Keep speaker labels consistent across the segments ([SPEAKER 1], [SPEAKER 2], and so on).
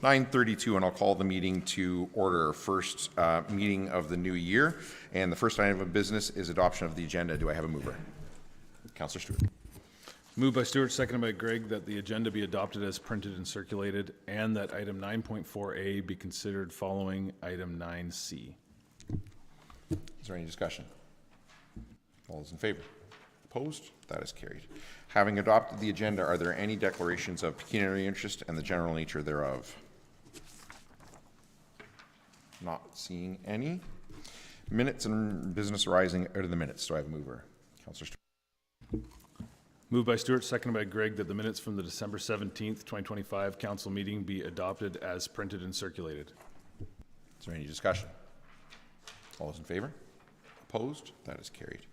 [SPEAKER 1] 9:32, and I'll call the meeting to order. First meeting of the new year, and the first item of business is adoption of the agenda. Do I have a mover? Councillor Stewart.
[SPEAKER 2] Moved by Stewart, seconded by Gregg, that the agenda be adopted as printed and circulated, and that item 9.4A be considered following item 9C.
[SPEAKER 1] Is there any discussion? All those in favor? Opposed? That is carried. Having adopted the agenda, are there any declarations of pecuniary interest and the general nature thereof? Not seeing any. Minutes and business arising out of the minutes. Do I have a mover? Councillor Stewart.
[SPEAKER 2] Moved by Stewart, seconded by Gregg, that the minutes from the December 17th, 2025 council meeting be adopted as printed and circulated.
[SPEAKER 1] Is there any discussion? All those in favor? Opposed? That is carried.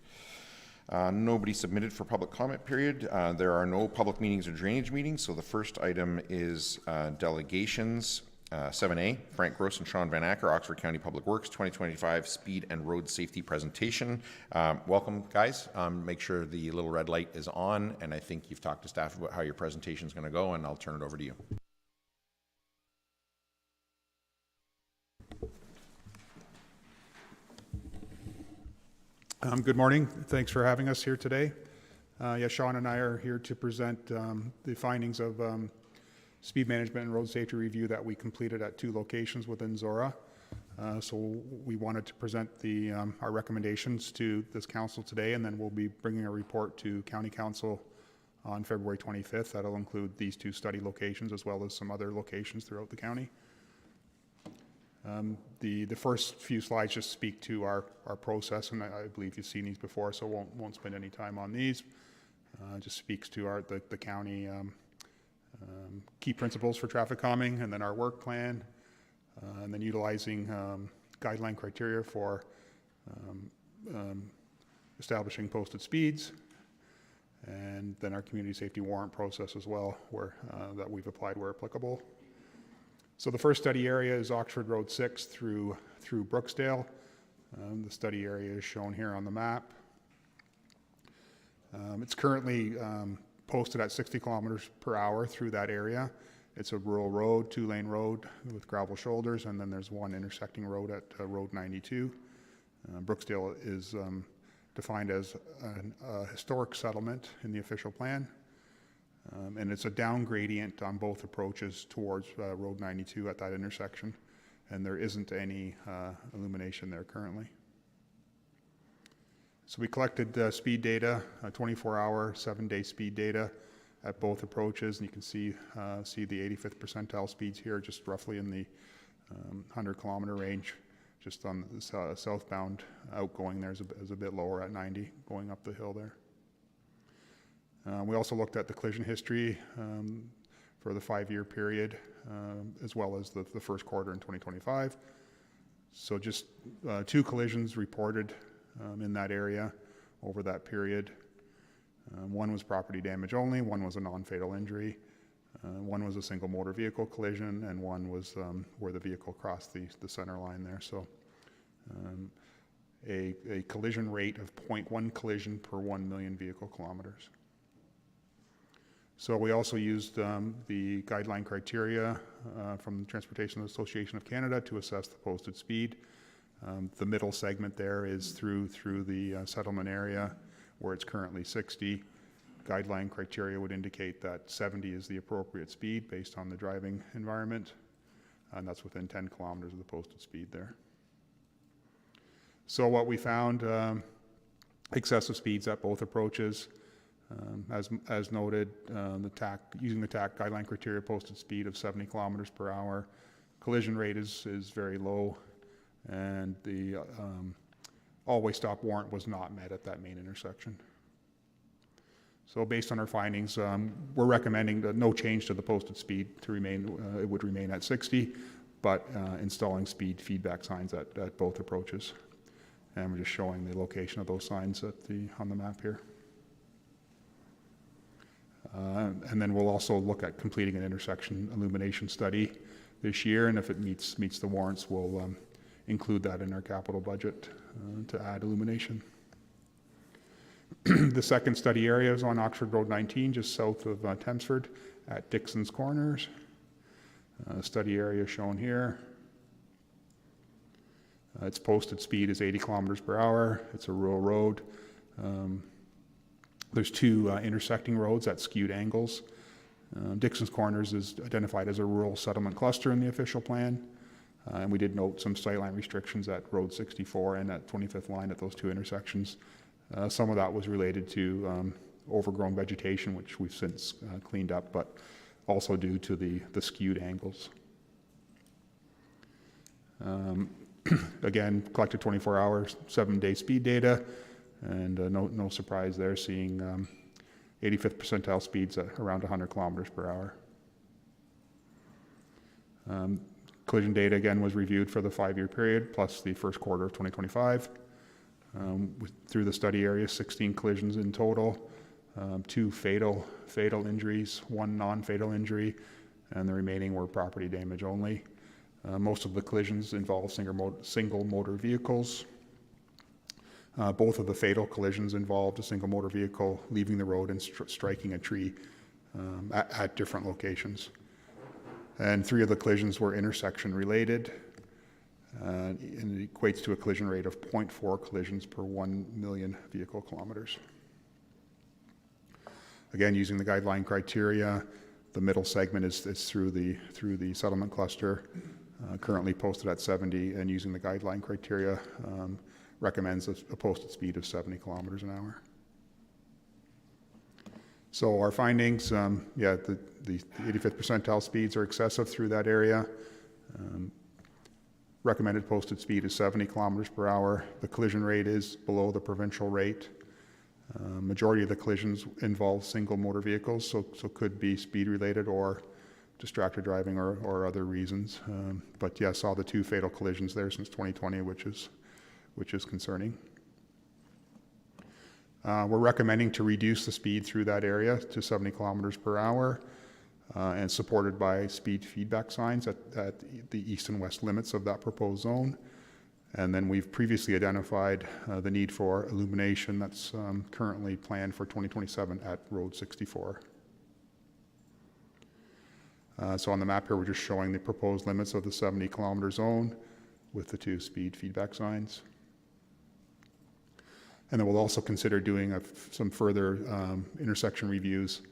[SPEAKER 1] Nobody submitted for public comment period. There are no public meetings or drainage meetings, so the first item is delegations. 7A, Frank Gross and Sean Van Acker, Oxford County Public Works, 2025 Speed and Road Safety Presentation. Welcome, guys. Make sure the little red light is on, and I think you've talked to staff about how your presentation is going to go, and I'll turn it over to you.
[SPEAKER 3] Good morning. Thanks for having us here today. Sean and I are here to present the findings of speed management and road safety review that we completed at 2 locations within Zorra. So we wanted to present our recommendations to this council today, and then we'll be bringing a report to County Council on February 25th. That'll include these 2 study locations as well as some other locations throughout the county. The first few slides just speak to our process, and I believe you've seen these before, so won't spend any time on these. Just speaks to the county key principles for traffic calming, and then our work plan, and then utilizing guideline criteria for establishing posted speeds, and then our community safety warrant process as well, where that we've applied where applicable. So the first study area is Oxford Road 6 through Brooksdale. The study area is shown here on the map. It's currently posted at 60 kilometers per hour through that area. It's a rural road, 2-lane road with gravel shoulders, and then there's one intersecting road at Road 92. Brooksdale is defined as a historic settlement in the official plan, and it's a down gradient on both approaches towards Road 92 at that intersection, and there isn't any illumination there currently. So we collected speed data, 24-hour, 7-day speed data at both approaches, and you can see the 85th percentile speeds here, just roughly in the 100-kilometer range. Just on the southbound outgoing there is a bit lower at 90, going up the hill there. We also looked at the collision history for the 5-year period, as well as the first quarter in 2025. So just 2 collisions reported in that area over that period. One was property damage only, one was a non-fatal injury, one was a single motor vehicle collision, and one was where the vehicle crossed the center line there. So a collision rate of 0.1 collision per 1 million vehicle kilometers. So we also used the guideline criteria from the Transportation Association of Canada to assess the posted speed. The middle segment there is through the settlement area where it's currently 60. Guideline criteria would indicate that 70 is the appropriate speed based on the driving environment, and that's within 10 kilometers of the posted speed there. So what we found, excessive speeds at both approaches. As noted, using the TAC guideline criteria, posted speed of 70 kilometers per hour. Collision rate is very low, and the always stop warrant was not met at that main intersection. So based on our findings, we're recommending no change to the posted speed to remain, it would remain at 60, but installing speed feedback signs at both approaches. And we're just showing the location of those signs on the map here. And then we'll also look at completing an intersection illumination study this year, and if it meets the warrants, we'll include that in our capital budget to add illumination. The second study area is on Oxford Road 19, just south of Thamesford at Dixon's Corners. Study area shown here. Its posted speed is 80 kilometers per hour. It's a rural road. There's two intersecting roads at skewed angles. Dixon's Corners is identified as a rural settlement cluster in the official plan. And we did note some sightline restrictions at Road 64 and at 25th line at those two intersections. Some of that was related to overgrown vegetation, which we've since cleaned up, but also due to the skewed angles. Again, collected 24 hours, 7-day speed data, and no surprise there, seeing 85th percentile speeds at around 100 kilometers per hour. Collision data again was reviewed for the 5-year period, plus the first quarter of 2025. Through the study area, 16 collisions in total, 2 fatal injuries, 1 non-fatal injury, and the remaining were property damage only. Most of the collisions involved single motor vehicles. Both of the fatal collisions involved a single motor vehicle leaving the road and striking a tree at different locations. And 3 of the collisions were intersection related, and it equates to a collision rate of 0.4 collisions per 1 million vehicle kilometers. Again, using the guideline criteria, the middle segment is through the settlement cluster, currently posted at 70, and using the guideline criteria, recommends a posted speed of 70 kilometers an hour. So our findings, the 85th percentile speeds are excessive through that area. Recommended posted speed is 70 kilometers per hour. The collision rate is below the provincial rate. Majority of the collisions involve single motor vehicles, so could be speed related or distracted driving or other reasons. But yeah, saw the 2 fatal collisions there since 2020, which is concerning. We're recommending to reduce the speed through that area to 70 kilometers per hour, and supported by speed feedback signs at the east and west limits of that proposed zone. And then we've previously identified the need for illumination that's currently planned for 2027 at Road 64. So on the map here, we're just showing the proposed limits of the 70 kilometer zone with the 2 speed feedback signs. And then we'll also consider doing some further intersection reviews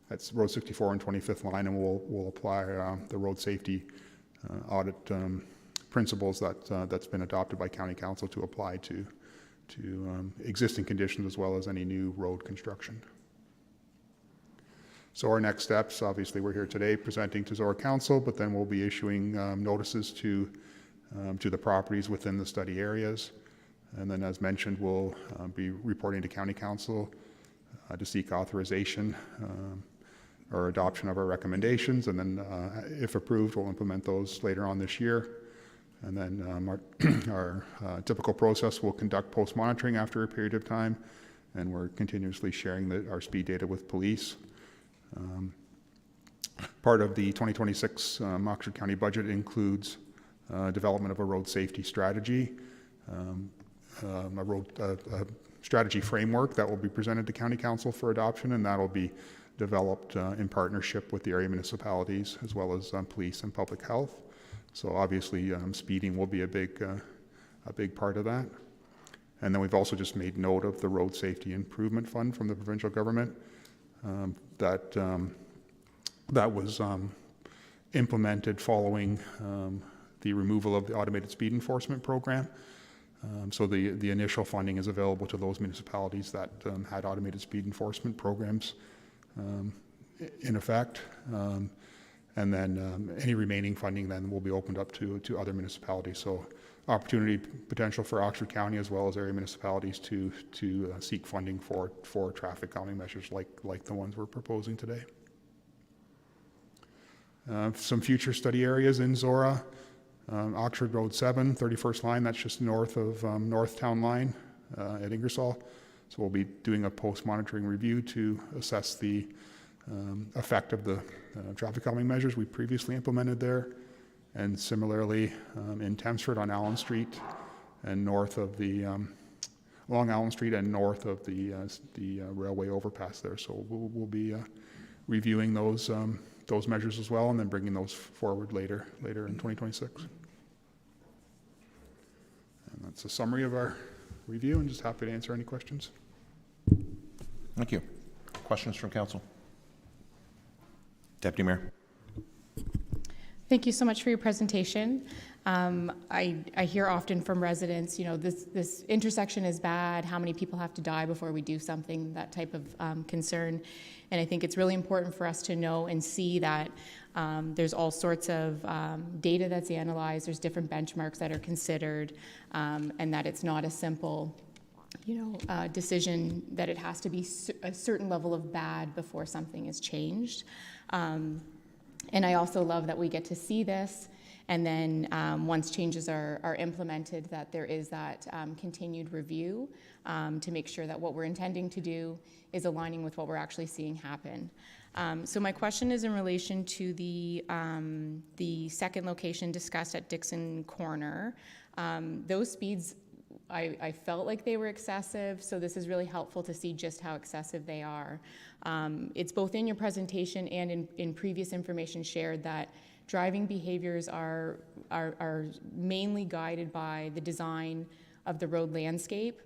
[SPEAKER 3] at Road 64 and 25th line, and we'll apply the road safety audit principles that's been adopted by County Council to apply to existing conditions as well as any new road construction. So our next steps, obviously we're here today presenting to Zorra Council, but then we'll be issuing notices to the properties within the study areas. And then, as mentioned, we'll be reporting to County Council to seek authorization or adoption of our recommendations. And then, if approved, we'll implement those later on this year. And then our typical process, we'll conduct post-monitoring after a period of time, and we're continuously sharing our speed data with police. Part of the 2026 Oxford County budget includes development of a road safety strategy. A strategy framework that will be presented to County Council for adoption, and that will be developed in partnership with the area municipalities as well as police and public health. So obviously speeding will be a big part of that. And then we've also just made note of the Road Safety Improvement Fund from the provincial government that was implemented following the removal of the automated speed enforcement program. So the initial funding is available to those municipalities that had automated speed enforcement programs in effect. And then any remaining funding then will be opened up to other municipalities. So opportunity potential for Oxford County as well as area municipalities to seek funding for traffic calming measures like the ones we're proposing today. Some future study areas in Zorra. Oxford Road 7, 31st line, that's just north of North Town Line at Ingersoll. So we'll be doing a post-monitoring review to assess the effect of the traffic calming measures we previously implemented there. And similarly in Thamesford on Allen Street and north of along Allen Street and north of the railway overpass there. So we'll be reviewing those those measures as well, and then bringing those forward later in 2026. And that's a summary of our review, and just happy to answer any questions.
[SPEAKER 1] Thank you. Questions from council? Deputy Mayor.
[SPEAKER 4] Thank you so much for your presentation. I hear often from residents, you know, this intersection is bad, how many people have to die before we do something, that type of concern. And I think it's really important for us to know and see that there's all sorts of data that's analyzed, there's different benchmarks that are considered, and that it's not a simple, you know, decision that it has to be a certain level of bad before something is changed. And I also love that we get to see this, and then once changes are implemented, that there is that continued review to make sure that what we're intending to do is aligning with what we're actually seeing happen. So my question is in relation to the second location discussed at Dixon Corner. Those speeds, I felt like they were excessive, so this is really helpful to see just how excessive they are. It's both in your presentation and in previous information shared that driving behaviors are mainly guided by the design of the road landscape.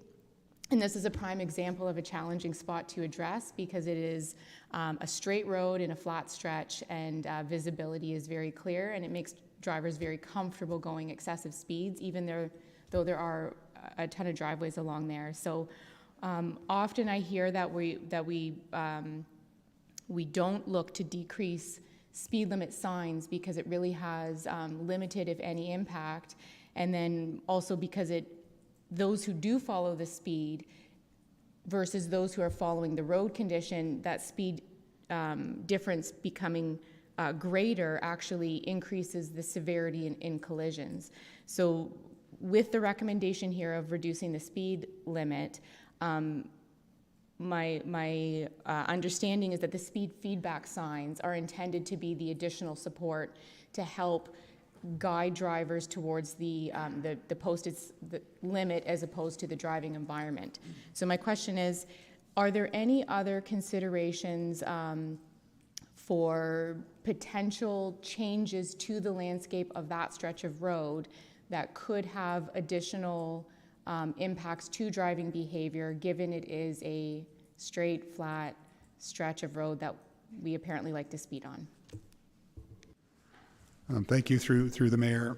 [SPEAKER 4] And this is a prime example of a challenging spot to address because it is a straight road in a flat stretch, and visibility is very clear, and it makes drivers very comfortable going excessive speeds, even though there are a ton of driveways along there. So often I hear that we don't look to decrease speed limit signs because it really has limited, if any, impact, and then also because those who do follow the speed versus those who are following the road condition, that speed difference becoming greater actually increases the severity in collisions. So with the recommendation here of reducing the speed limit, my understanding is that the speed feedback signs are intended to be the additional support to help guide drivers towards the posted limit as opposed to the driving environment. So my question is, are there any other considerations for potential changes to the landscape of that stretch of road that could have additional impacts to driving behavior, given it is a straight, flat stretch of road that we apparently like to speed on?
[SPEAKER 3] Thank you through the mayor.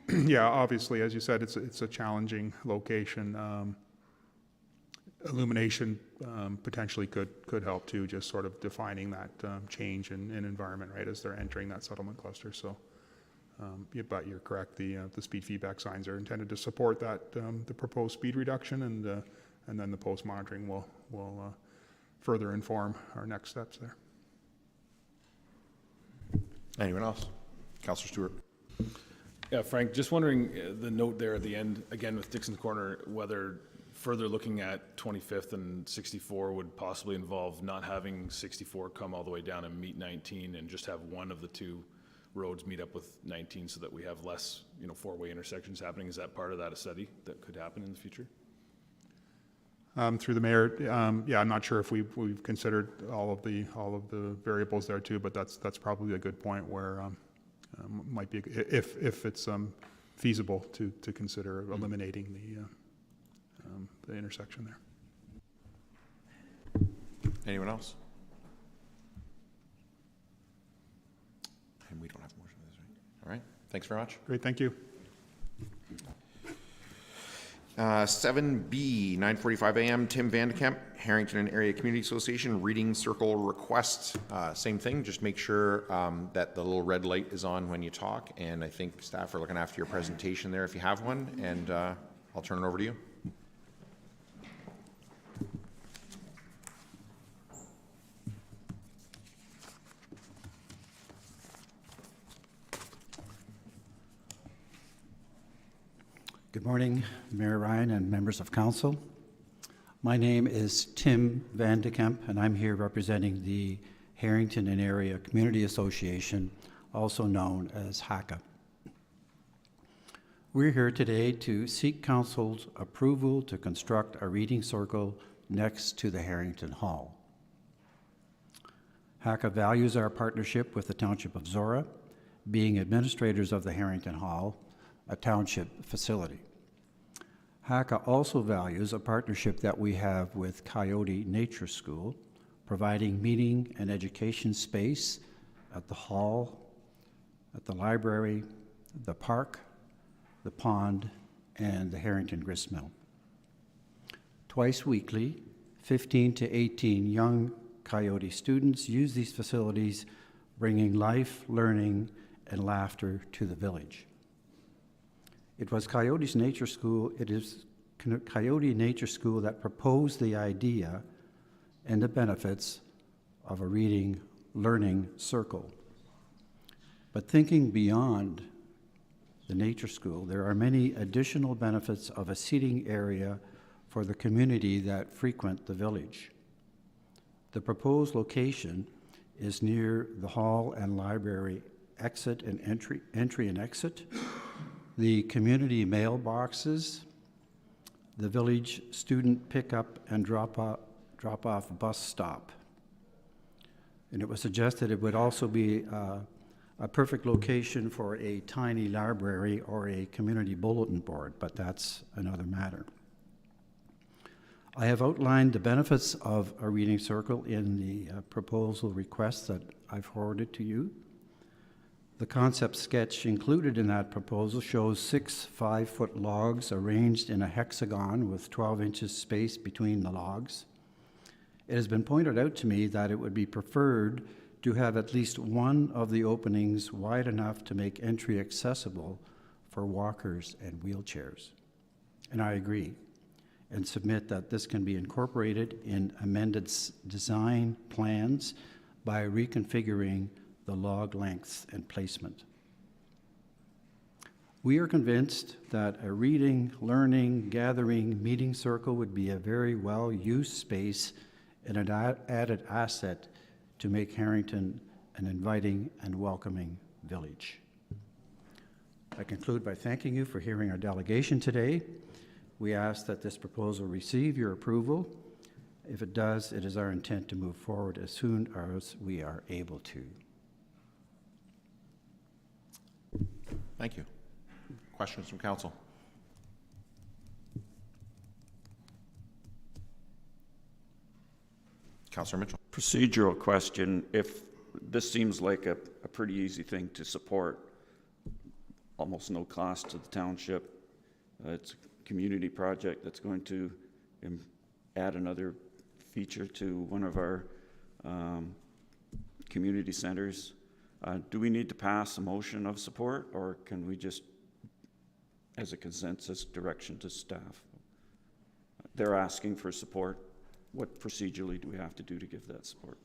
[SPEAKER 3] Yeah, obviously, as you said, it's a challenging location. Illumination potentially could help too, just sort of defining that change in environment, right, as they're entering that settlement cluster. So, but you're correct. The speed feedback signs are intended to support that the proposed speed reduction, and then the post monitoring will further inform our next steps there.
[SPEAKER 1] Anyone else? Councillor Stewart.
[SPEAKER 2] Yeah, Frank, just wondering the note there at the end, again with Dixon Corner, whether further looking at 25th and 64 would possibly involve not having 64 come all the way down and meet 19 and just have one of the two roads meet up with 19 so that we have less, four-way intersections happening. Is that part of that study that could happen in the future?
[SPEAKER 3] Through the mayor, yeah, I'm not sure if we've considered all of the variables there too, but that's probably a good point where might be if it's feasible to consider eliminating the intersection there.
[SPEAKER 1] Anyone else? And we don't have more of this, right? All right. Thanks very much.
[SPEAKER 3] Great, thank you.
[SPEAKER 1] 7B, 9:45 a.m., Tim Vandekamp, Harrington and Area Community Association, reading circle request. Same thing, just make sure that the little red light is on when you talk, and I think staff are looking after your presentation there if you have one, and I'll turn it over to you.
[SPEAKER 5] Good morning, Mayor Ryan and members of council. My name is Tim Vandekamp, and I'm here representing the Harrington and Area Community Association, also known as HACA. We're here today to seek council's approval to construct a reading circle next to the Harrington Hall. HACA values our partnership with the Township of Zorra, being administrators of the Harrington Hall, a township facility. HACA also values a partnership that we have with Coyote Nature School, providing meeting and education space at the hall, at the library, the park, the pond, and the Harrington Gristmill. Twice weekly, 15 to 18 young Coyote students use these facilities, bringing life, learning, and laughter to the village. It was Coyote Nature School that proposed the idea and the benefits of a reading learning circle. But thinking beyond the nature school, there are many additional benefits of a seating area for the community that frequent the village. The proposed location is near the hall and library exit and entry and exit, the community mailboxes, the village student pickup and drop-off bus stop. And it was suggested it would also be a perfect location for a tiny library or a community bulletin board, but that's another matter. I have outlined the benefits of a reading circle in the proposal request that I've forwarded to you. The concept sketch included in that proposal shows 6 5-foot logs arranged in a hexagon with 12 inches space between the logs. It has been pointed out to me that it would be preferred to have at least one of the openings wide enough to make entry accessible for walkers and wheelchairs. And I agree, and submit that this can be incorporated in amended design plans by reconfiguring the log lengths and placement. We are convinced that a reading, learning, gathering, meeting circle would be a very well-used space and an added asset to make Harrington an inviting and welcoming village. I conclude by thanking you for hearing our delegation today. We ask that this proposal receive your approval. If it does, it is our intent to move forward as soon as we are able to.
[SPEAKER 1] Thank you. Questions from council? Councillor Mitchell.
[SPEAKER 6] Procedural question. If this seems like a pretty easy thing to support, almost no cost to the township. It's a community project that's going to add another feature to one of our community centers. Do we need to pass a motion of support, or can we just, as a consensus, direction to staff? They're asking for support. What procedurally do we have to do to give that support?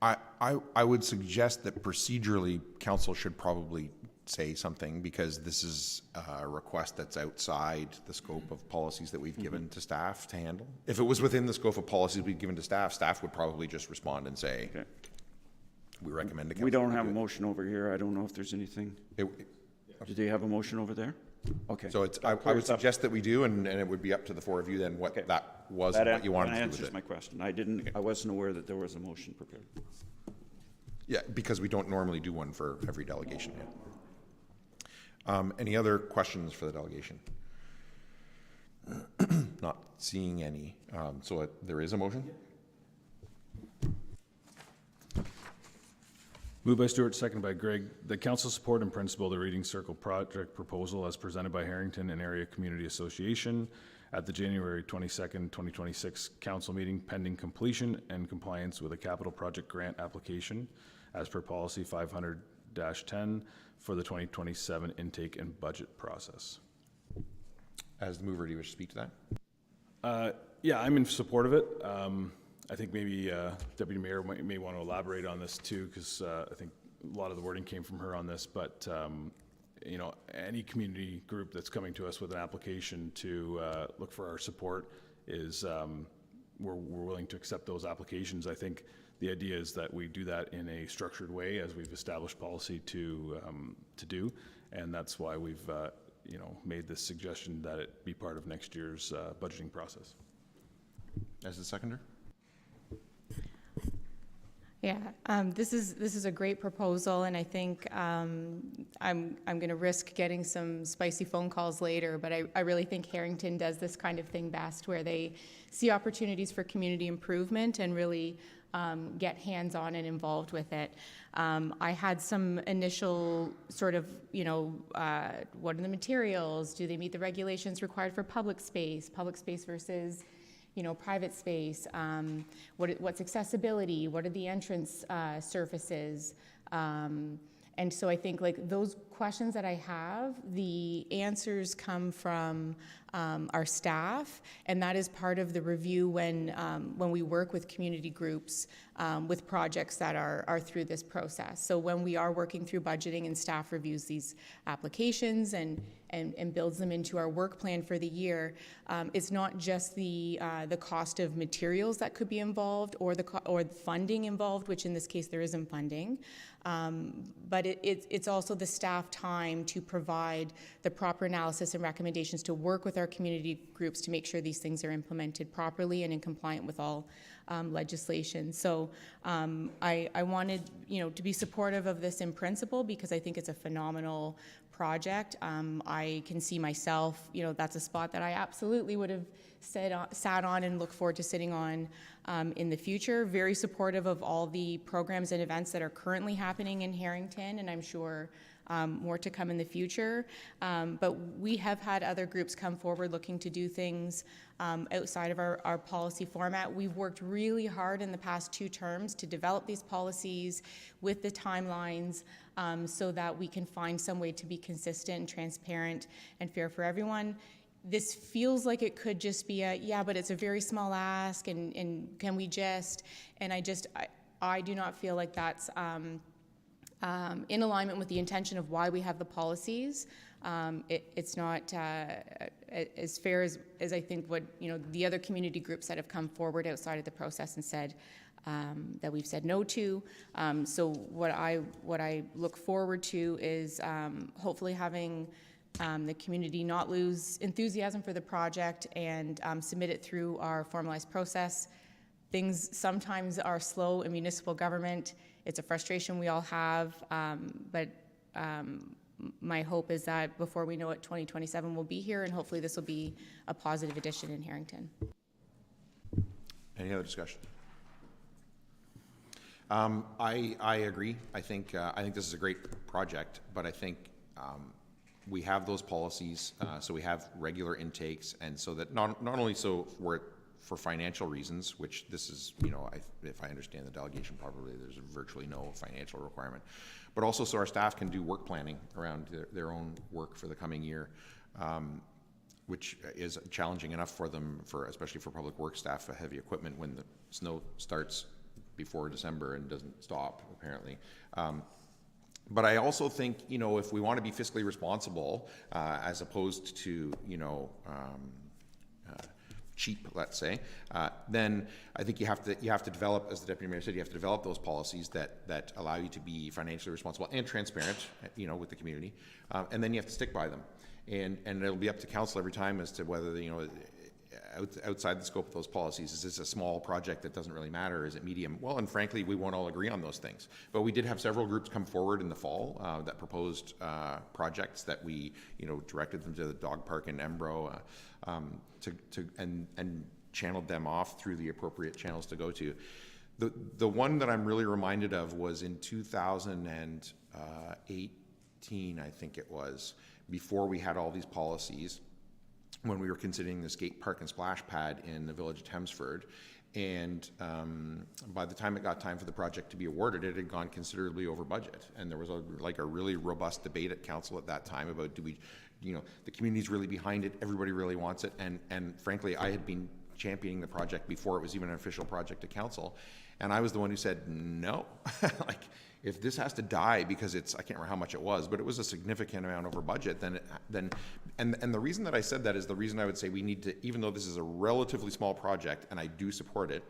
[SPEAKER 1] I would suggest that procedurally, council should probably say something, because this is a request that's outside the scope of policies that we've given to staff to handle. If it was within the scope of policies we've given to staff, staff would probably just respond and say,
[SPEAKER 6] Okay.
[SPEAKER 1] we recommend to council.
[SPEAKER 6] We don't have a motion over here. I don't know if there's anything. Do they have a motion over there? Okay.
[SPEAKER 1] So I would suggest that we do, and it would be up to the four of you then what that was and what you wanted to do with
[SPEAKER 6] answers
[SPEAKER 1] it.
[SPEAKER 6] my question. I wasn't aware that there was a motion prepared.
[SPEAKER 1] Yeah, because we don't normally do one for every delegation. Yeah. Any other questions for the delegation? Not seeing any. So there is a motion?
[SPEAKER 2] Moved by Stewart, seconded by Greg, that council support in principle the Reading Circle project proposal as presented by Harrington and Area Community Association at the January 22nd, 2026 council meeting, pending completion and compliance with a capital project grant application as per policy 500-10 for the 2027 intake and budget process.
[SPEAKER 1] As the mover, do you wish to speak to that?
[SPEAKER 2] Yeah, I'm in support of it. I think maybe Deputy Mayor may want to elaborate on this too, because I think a lot of the wording came from her on this, but you know, any community group that's coming to us with an application to look for our support is, we're willing to accept those applications. I think the idea is that we do that in a structured way, as we've established policy to do, and that's why we've you know, made this suggestion that it be part of next year's budgeting process.
[SPEAKER 1] As the seconder?
[SPEAKER 4] Yeah, this is a great proposal, and I think I'm going to risk getting some spicy phone calls later, but I really think Harrington does this kind of thing best, where they see opportunities for community improvement and really get hands-on and involved with it. I had some initial sort of, what are the materials? Do they meet the regulations required for public space versus private space, what's accessibility, what are the entrance surfaces, and so I think like those questions that I have, the answers come from our staff, and that is part of the review when we work with community groups with projects that are through this process. So when we are working through budgeting and staff reviews these applications and builds them into our work plan for the year, it's not just the cost of materials that could be involved or the funding involved, which in this case there isn't funding, but it's also the staff time to provide the proper analysis and recommendations to work with our community groups to make sure these things are implemented properly and in compliant with all legislation. So I wanted to be supportive of this in principle because I think it's a phenomenal project. I can see myself, that's a spot that I absolutely would have sat on and look forward to sitting on in the future. Very supportive of all the programs and events that are currently happening in Harrington, and I'm sure more to come in the future. But we have had other groups come forward looking to do things outside of our policy format. We've worked really hard in the past 2 terms to develop these policies with the timelines so that we can find some way to be consistent and transparent and fair for everyone. This feels like it could just be but it's a very small ask, and can we just, and I do not feel like that's in alignment with the intention of why we have the policies. It's not as fair as I think what the other community groups that have come forward outside of the process and said that we've said no to. So what I look forward to is hopefully having the community not lose enthusiasm for the project and submit it through our formalized process. Things sometimes are slow in municipal government. It's a frustration we all have, but my hope is that before we know it, 2027 will be here, and hopefully this will be a positive addition in Harrington.
[SPEAKER 1] Any other discussion? I agree. I think this is a great project, but I think we have those policies, so we have regular intakes, and so that not only so for financial reasons, which this is, if I understand the delegation properly, there's virtually no financial requirement, but also so our staff can do work planning around their own work for the coming year, which is challenging enough for them, especially for public works staff, heavy equipment when the snow starts before December and doesn't stop, apparently. But I also think, if we want to be fiscally responsible, as opposed to, cheap, let's say, then I think you have to develop, as the deputy mayor said, you have to develop those policies that allow you to be financially responsible and transparent, with the community, and then you have to stick by them, and it'll be up to council every time as to whether outside the scope of those policies, is this a small project that doesn't really matter? Is it medium? Well, and frankly, we won't all agree on those things. But we did have several groups come forward in the fall that proposed projects that we, directed them to the dog park in Embro and channeled them off through the appropriate channels to go to. The one that I'm really reminded of was in 2018, I think it was, before we had all these policies, when we were considering the skate park and splash pad in the village of Thamesford. And by the time it got time for the project to be awarded, it had gone considerably over budget. And there was a really robust debate at council at that time about, do we, the community's really behind it, everybody really wants it. And frankly, I had been championing the project before it was even an official project to council. And I was the one who said, no, if this has to die because I can't remember how much it was, but it was a significant amount over budget, and the reason that I said that is the reason I would say we need to, even though this is a relatively small project, and I do support it,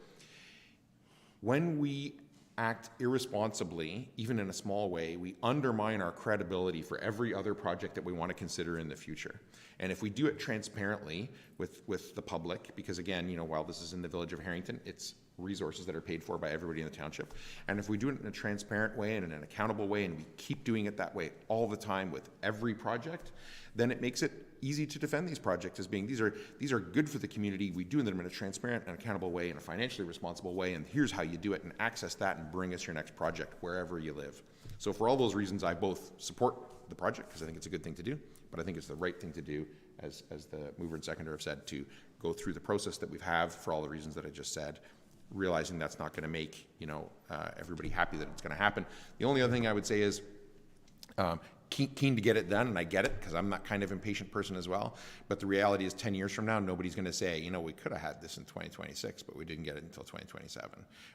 [SPEAKER 1] when we act irresponsibly, even in a small way, we undermine our credibility for every other project that we want to consider in the future. And if we do it transparently with the public, because again, you know, while this is in the village of Harrington, it's resources that are paid for by everybody in the township. And if we do it in a transparent way and in an accountable way, and we keep doing it that way all the time with every project, then it makes it easy to defend these projects as being, these are good for the community. We do them in a transparent and accountable way, in a financially responsible way, and here's how you do it, and access that and bring us your next project wherever you live. So for all those reasons, I both support the project, because I think it's a good thing to do, but I think it's the right thing to do, as the mover and seconder have said, to go through the process that we've have for all the reasons that I just said, realizing that's not going to make, you know, everybody happy that it's going to happen. The only other thing I would say is keen to get it done, and I get it, because I'm that kind of impatient person as well, but the reality is 10 years from now, nobody's going to say, you know, we could have had this in 2026, but we didn't get it until 2027.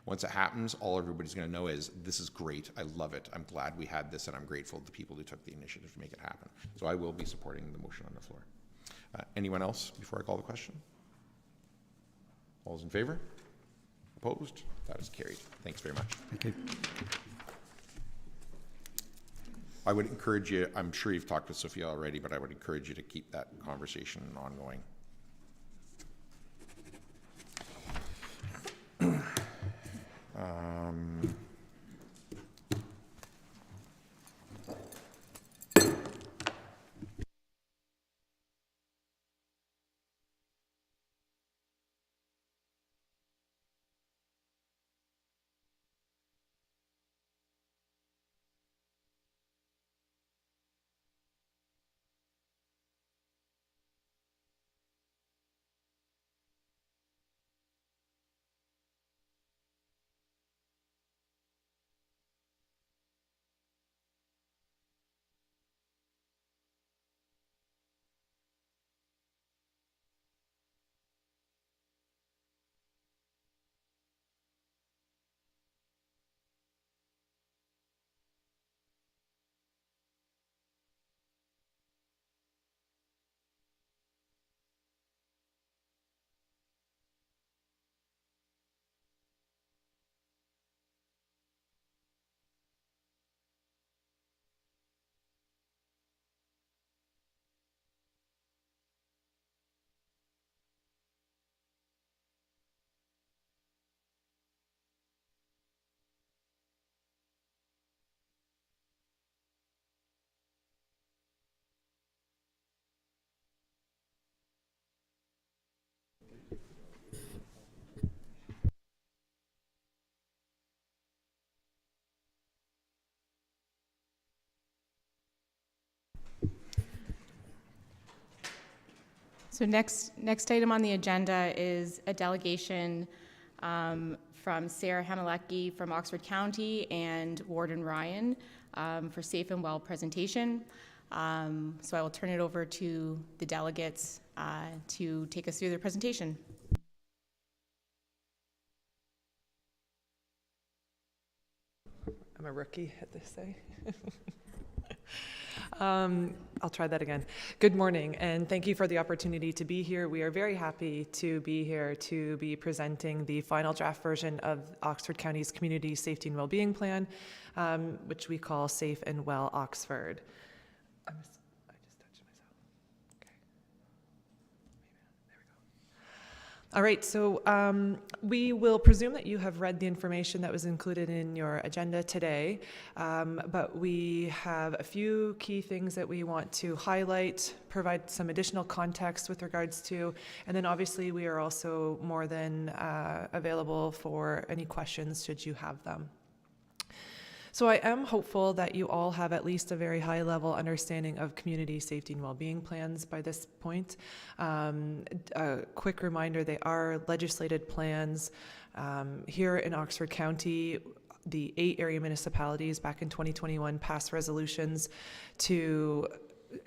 [SPEAKER 1] Once it happens, all everybody's going to know is, this is great, I love it, I'm glad we had this, and I'm grateful to the people who took the initiative to make it happen. So I will be supporting the motion on the floor. Anyone else before I call the question? All those in favor? Opposed? That is carried. Thanks very much.
[SPEAKER 5] Thank you.
[SPEAKER 1] I would encourage you, I'm sure you've talked with Sophia already, but I would encourage you to keep that conversation ongoing.
[SPEAKER 4] So next item on the agenda is a delegation from Sarah Hanalecki from Oxford County and Warden Ryan for safe and well presentation. So I will turn it over to the delegates to take us through their presentation.
[SPEAKER 7] I'm a rookie at this, eh? I'll try that again. Good morning, and thank you for the opportunity to be here. We are very happy to be here to be presenting the final draft version of Oxford County's Community Safety and Wellbeing Plan, which we call Safe and Well Oxford. I just touched myself. Okay. There we go. All right, so we will presume that you have read the information that was included in your agenda today, but we have a few key things that we want to highlight, provide some additional context with regards to, and then obviously we are also more than available for any questions should you have them. So I am hopeful that you all have at least a very high level understanding of community safety and well-being plans by this point. A quick reminder, they are legislated plans. Here in Oxford County, the 8 area municipalities back in 2021 passed resolutions to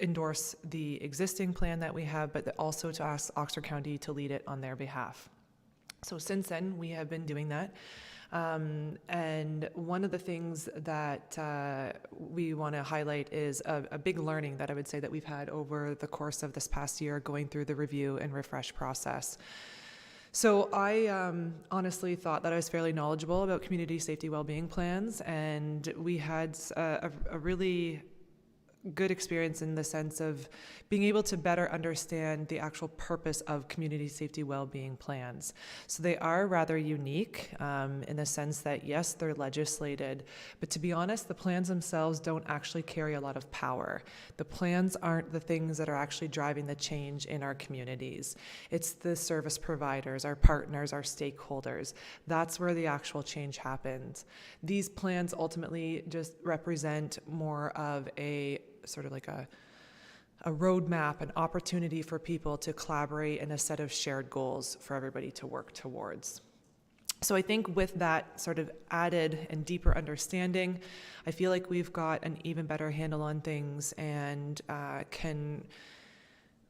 [SPEAKER 7] endorse the existing plan that we have, but also to ask Oxford County to lead it on their behalf. So since then, we have been doing that. And one of the things that we want to highlight is a big learning that I would say that we've had over the course of this past year going through the review and refresh process. So I honestly thought that I was fairly knowledgeable about community safety well-being plans, and we had a really good experience in the sense of being able to better understand the actual purpose of community safety well-being plans. So they are rather unique in the sense that, yes, they're legislated, but to be honest, the plans themselves don't actually carry a lot of power. The plans aren't the things that are actually driving the change in our communities. It's the service providers, our partners, our stakeholders. That's where the actual change happens. These plans ultimately just represent more of a sort of like a roadmap, an opportunity for people to collaborate and a set of shared goals for everybody to work towards. So I think with that sort of added and deeper understanding, I feel like we've got an even better handle on things and can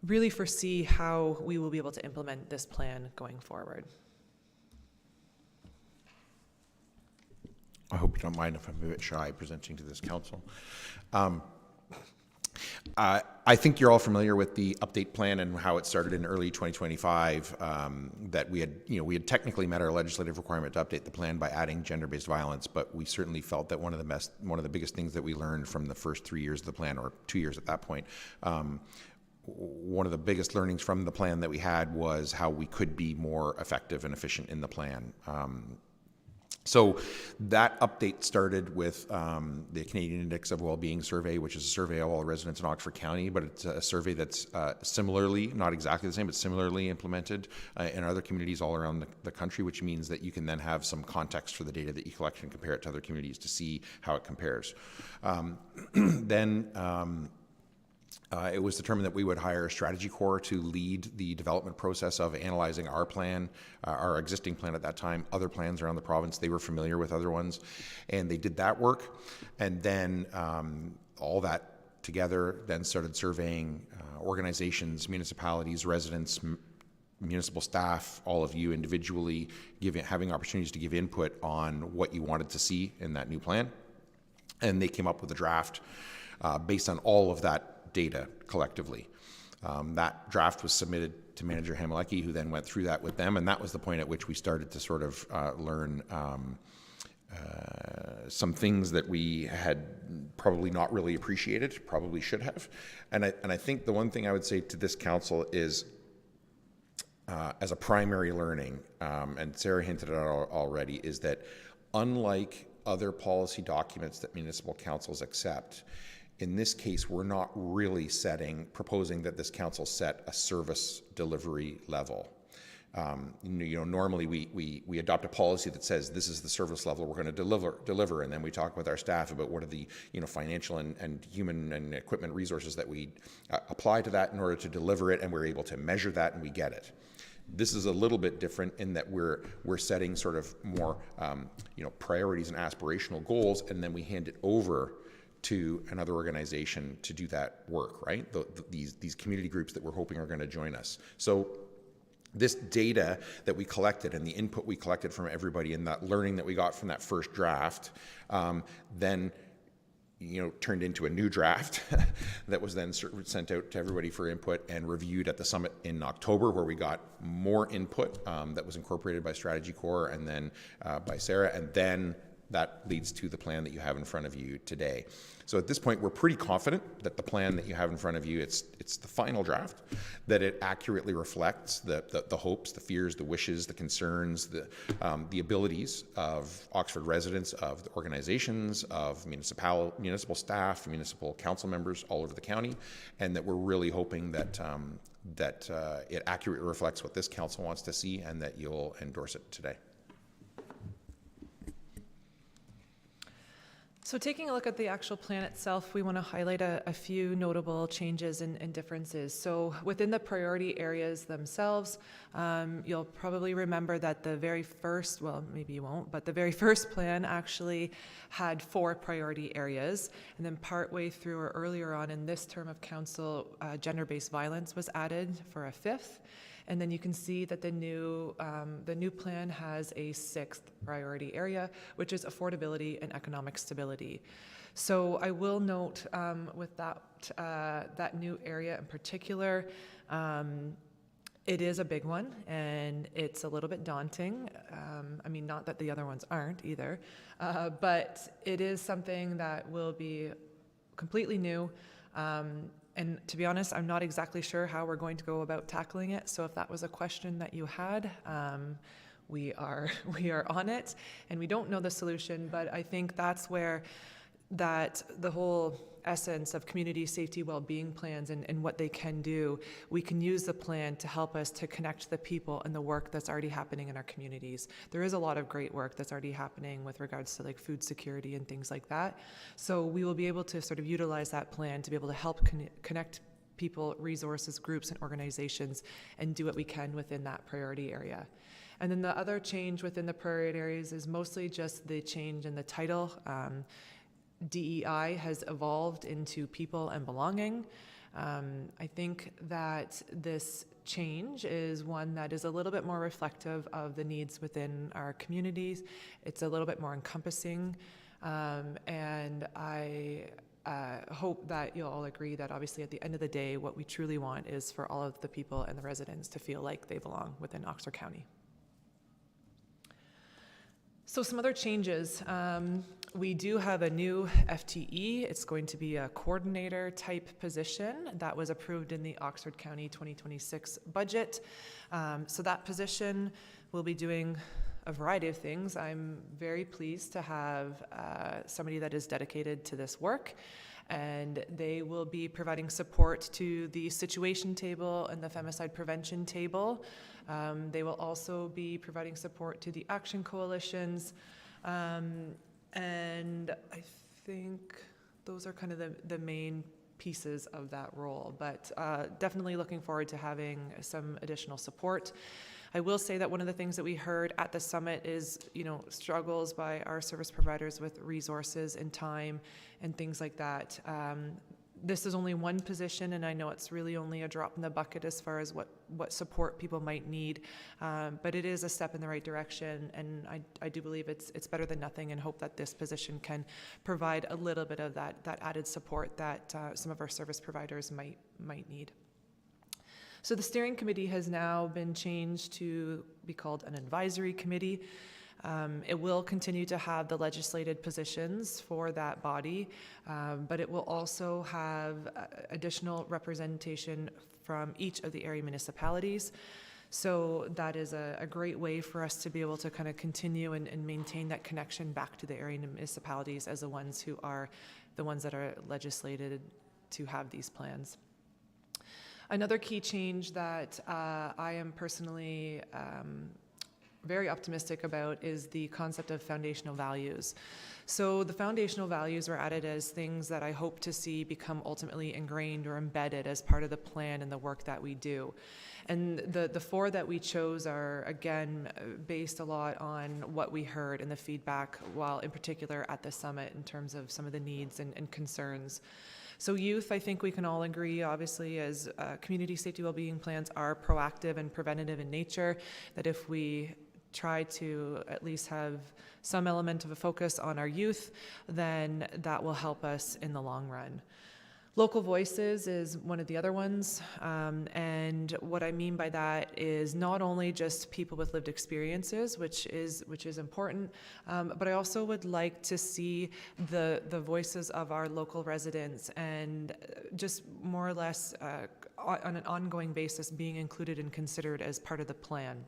[SPEAKER 7] really foresee how we will be able to implement this plan going forward.
[SPEAKER 1] I hope you don't mind if I'm a bit shy presenting to this council. I think you're all familiar with the update plan and how it started in early 2025. That we had technically met our legislative requirement to update the plan by adding gender-based violence, but we certainly felt that one of the biggest things that we learned from the first 3 years of the plan, or 2 years at that point, one of the biggest learnings from the plan that we had was how we could be more effective and efficient in the plan. So that update started with the Canadian Index of Wellbeing Survey, which is a survey of all residents in Oxford County, but it's a survey that's similarly, not exactly the same, but similarly implemented in other communities all around the country, which means that you can then have some context for the data that you collect and compare it to other communities to see how it compares. It was determined that we would hire a strategy corps to lead the development process of analyzing our plan, our existing plan at that time, other plans around the province. They were familiar with other ones, and they did that work. And then all that together then started surveying organizations, municipalities, residents, municipal staff, all of you individually, having opportunities to give input on what you wanted to see in that new plan. And they came up with a draft based on all of that data collectively. That draft was submitted to Manager Hamilecki, who then went through that with them, and that was the point at which we started to sort of learn some things that we had probably not really appreciated, probably should have. And I think the one thing I would say to this council is, as a primary learning, and Sarah hinted at it already, is that unlike other policy documents that municipal councils accept, in this case, we're not really proposing that this council set a service delivery level. Normally we adopt a policy that says this is the service level we're going to deliver, and then we talk with our staff about what are the financial and human and equipment resources that we apply to that in order to deliver it, and we're able to measure that and we get it. This is a little bit different in that we're setting sort of more priorities and aspirational goals, and then we hand it over to another organization to do that work, right? These community groups that we're hoping are going to join us. So this data that we collected and the input we collected from everybody and that learning that we got from that first draft, then turned into a new draft that was then sent out to everybody for input and reviewed at the summit in October, where we got more input that was incorporated by Strategy Corps and then by Sarah, and then that leads to the plan that you have in front of you today. So at this point, we're pretty confident that the plan that you have in front of you, it's the final draft, that it accurately reflects the hopes, the fears, the wishes, the concerns, the abilities of Oxford residents, of the organizations, of municipal staff, municipal council members all over the county, and that we're really hoping that it accurately reflects what this council wants to see, and that you'll endorse it today.
[SPEAKER 7] So taking a look at the actual plan itself, we want to highlight a few notable changes and differences. So within the priority areas themselves, you'll probably remember that the very first, well, maybe you won't, but the very first plan actually had 4 priority areas. And then partway through or earlier on in this term of council, gender-based violence was added for a 5th. And then you can see that the new plan has a 6th priority area, which is affordability and economic stability. So I will note with that new area in particular, It is a big one, and it's a little bit daunting. I mean, not that the other ones aren't either, but it is something that will be completely new. And to be honest, I'm not exactly sure how we're going to go about tackling it. So if that was a question that you had, we are on it, and we don't know the solution. But I think that's where the whole essence of community safety well-being plans and what they can do, we can use the plan to help us to connect the people and the work that's already happening in our communities. There is a lot of great work that's already happening with regards to like food security and things like that. So we will be able to sort of utilize that plan to be able to help connect people, resources, groups, and organizations, and do what we can within that priority area. And then the other change within the priority areas is mostly just the change in the title. DEI has evolved into people and belonging. I think that this change is one that is a little bit more reflective of the needs within our communities. It's a little bit more encompassing, and I hope that you'll all agree that obviously at the end of the day, what we truly want is for all of the people and the residents to feel like they belong within Oxford County. So some other changes. We do have a new FTE. It's going to be a coordinator type position that was approved in the Oxford County 2026 budget. So that position will be doing a variety of things. I'm very pleased to have somebody that is dedicated to this work, and they will be providing support to the situation table and the femicide prevention table. They will also be providing support to the action coalitions, and I think those are kind of the main pieces of that role, but definitely looking forward to having some additional support. I will say that one of the things that we heard at the summit is, struggles by our service providers with resources and time and things like that. This is only one position, and I know it's really only a drop in the bucket as far as what support people might need, but it is a step in the right direction, and I do believe it's better than nothing, and hope that this position can provide a little bit of that added support that some of our service providers might need. So the steering committee has now been changed to be called an advisory committee. It will continue to have the legislated positions for that body, but it will also have additional representation from each of the area municipalities. So that is a great way for us to be able to kind of continue and maintain that connection back to the area municipalities as the ones that are legislated to have these plans. Another key change that I am personally very optimistic about is the concept of foundational values. So the foundational values were added as things that I hope to see become ultimately ingrained or embedded as part of the plan and the work that we do. And the four that we chose are, again, based a lot on what we heard and the feedback, while in particular at the summit in terms of some of the needs and concerns. So youth, I think we can all agree, obviously, as community safety well-being plans are proactive and preventative in nature, that if we try to at least have some element of a focus on our youth, then that will help us in the long run. Local voices is one of the other ones, and what I mean by that is not only just people with lived experiences, which is important, but I also would like to see the voices of our local residents and just more or less on an ongoing basis being included and considered as part of the plan.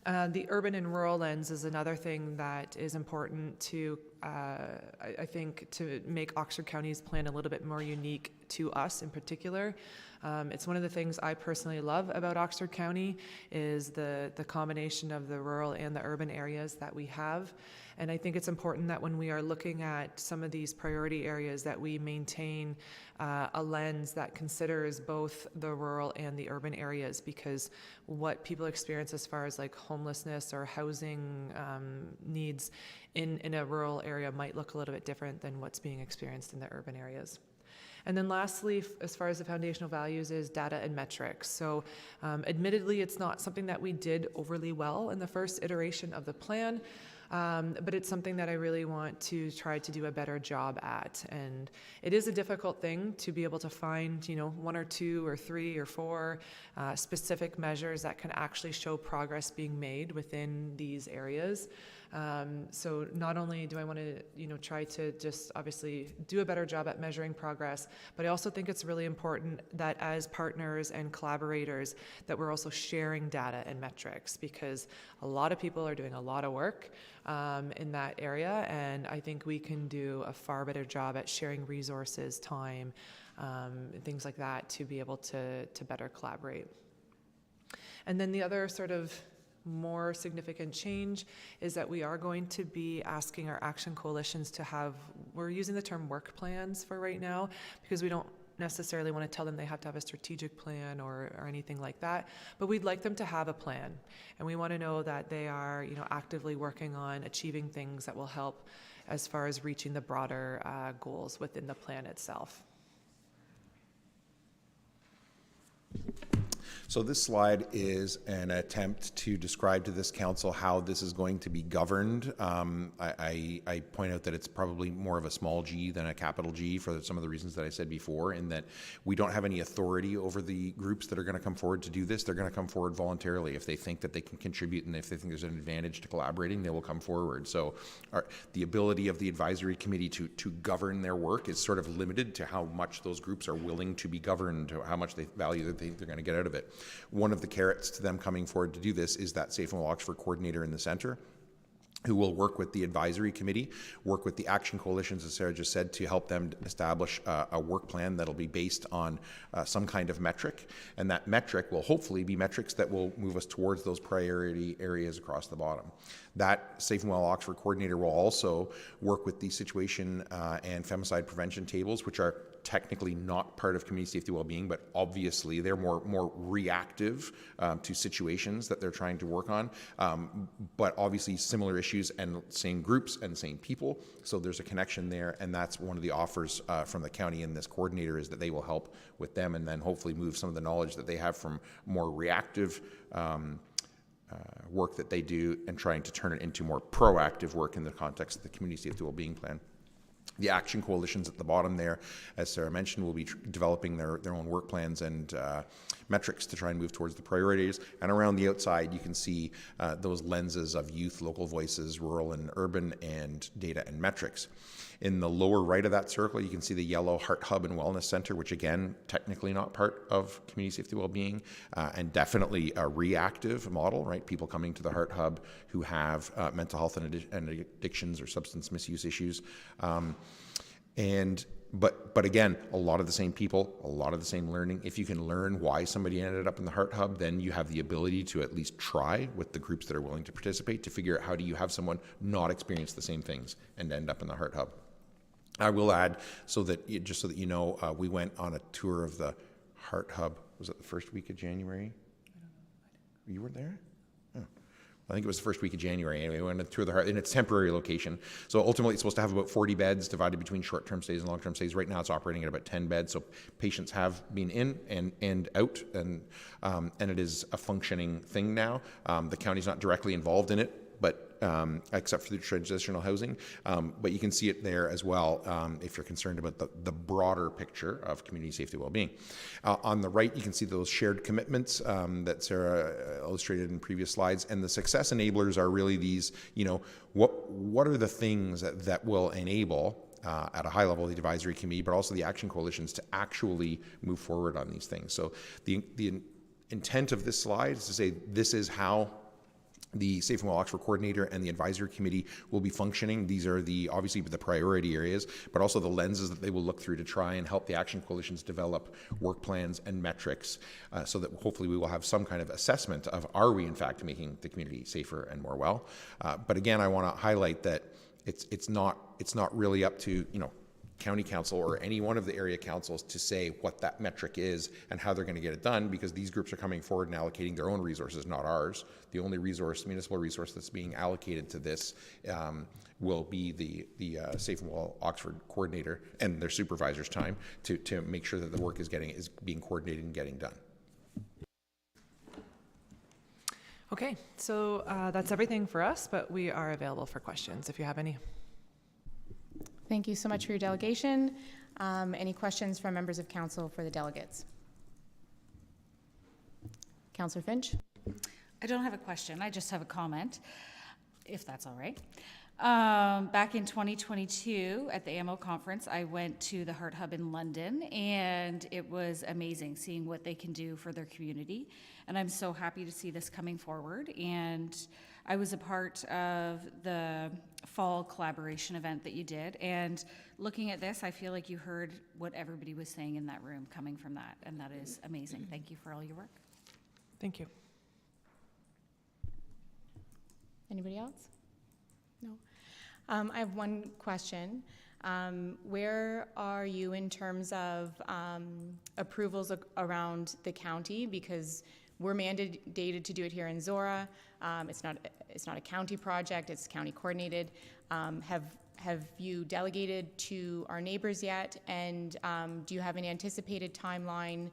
[SPEAKER 7] The urban and rural lens is another thing that is important to, I think, to make Oxford County's plan a little bit more unique to us in particular. It's one of the things I personally love about Oxford County is the combination of the rural and the urban areas that we have. And I think it's important that when we are looking at some of these priority areas that we maintain a lens that considers both the rural and the urban areas, because what people experience as far as like homelessness or housing needs in a rural area might look a little bit different than what's being experienced in the urban areas. And then lastly, as far as the foundational values, is data and metrics. So admittedly, it's not something that we did overly well in the first iteration of the plan. but it's something that I really want to try to do a better job at. And it is a difficult thing to be able to find, you know, 1 or 2 or 3 or 4 specific measures that can actually show progress being made within these areas. So not only do I want to, you know, try to just obviously do a better job at measuring progress, but I also think it's really important that as partners and collaborators that we're also sharing data and metrics, because a lot of people are doing a lot of work in that area, and I think we can do a far better job at sharing resources, time, things like that to be able to better collaborate. And then the other sort of more significant change is that we are going to be asking our action coalitions to have, we're using the term work plans for right now, because we don't necessarily want to tell them they have to have a strategic plan or anything like that, but we'd like them to have a plan. And we want to know that they are, you know, actively working on achieving things that will help as far as reaching the broader goals within the plan itself.
[SPEAKER 1] So this slide is an attempt to describe to this council how this is going to be governed. I point out that it's probably more of a small g than a capital G for some of the reasons that I said before, in that we don't have any authority over the groups that are going to come forward to do this. They're going to come forward voluntarily. If they think that they can contribute and if they think there's an advantage to collaborating, they will come forward. So the ability of the advisory committee to govern their work is sort of limited to how much those groups are willing to be governed, to how much they value that they're going to get out of it. One of the carrots to them coming forward to do this is that Safe and Well Oxford coordinator in the centre, who will work with the advisory committee, work with the action coalitions, as Sarah just said, to help them establish a work plan that'll be based on some kind of metric. And that metric will hopefully be metrics that will move us towards those priority areas across the bottom. That Safe and Well Oxford coordinator will also work with the situation and femicide prevention tables, which are technically not part of community safety wellbeing, but obviously they're more reactive to situations that they're trying to work on, but obviously similar issues and same groups and same people, so there's a connection there, and that's one of the offers from the county and this coordinator, is that they will help with them and then hopefully move some of the knowledge that they have from more reactive work that they do and trying to turn it into more proactive work in the context of the community safety wellbeing plan. The action coalitions at the bottom there, as Sarah mentioned, will be developing their own work plans and metrics to try and move towards the priorities. And around the outside, you can see those lenses of youth, local voices, rural and urban, and data and metrics. In the lower right of that circle, you can see the yellow Heart Hub and Wellness Center, which again, technically not part of community safety wellbeing, and definitely a reactive model, right? People coming to the Heart Hub who have mental health and addictions or substance misuse issues. But again, a lot of the same people, a lot of the same learning. If you can learn why somebody ended up in the Heart Hub, then you have the ability to at least try with the groups that are willing to participate to figure out how do you have someone not experience the same things and end up in the Heart Hub. I will add, just so that you know, we went on a tour of the Heart Hub. Was it the first week of January? You weren't there? Oh. I think it was the first week of January. Anyway, we went on a tour of the Heart in its temporary location. So ultimately, it's supposed to have about 40 beds divided between short-term stays and long-term stays. Right now, it's operating at about 10 beds. So patients have been in and out, and it is a functioning thing now. The county's not directly involved in it, but except for the transitional housing, but you can see it there as well if you're concerned about the broader picture of community safety wellbeing. On the right, you can see those shared commitments that Sarah illustrated in previous slides, and the success enablers are really these, what are the things that will enable at a high level the advisory committee, but also the action coalitions to actually move forward on these things. So the intent of this slide is to say this is how the Safe and Well Oxford coordinator and the advisory committee will be functioning. These are obviously the priority areas, but also the lenses that they will look through to try and help the action coalitions develop work plans and metrics, so that hopefully we will have some kind of assessment of, are we in fact making the community safer and more well? But again, I want to highlight that it's not really up to county council or any one of the area councils to say what that metric is and how they're going to get it done, because these groups are coming forward and allocating their own resources, not ours. The only municipal resource that's being allocated to this will be the Safe and Well Oxford coordinator and their supervisor's time to make sure that the work is being coordinated and getting done.
[SPEAKER 7] Okay, so that's everything for us, but we are available for questions if you have any.
[SPEAKER 4] Thank you so much for your delegation. Any questions from members of council for the delegates? Councillor Finch?
[SPEAKER 8] I don't have a question, I just have a comment, if that's all right. Back in 2022 at the AMO conference, I went to the Heart Hub in London, and it was amazing seeing what they can do for their community. And I'm so happy to see this coming forward. And I was a part of the fall collaboration event that you did. And looking at this, I feel like you heard what everybody was saying in that room coming from that. And that is amazing. Thank you for all your work.
[SPEAKER 7] Thank you.
[SPEAKER 4] Anybody else? No. I have one question. Where are you in terms of approvals around the county? Because we're mandated to do it here in Zorra. It's not a county project. It's county coordinated. Have you delegated to our neighbors yet? And do you have an anticipated timeline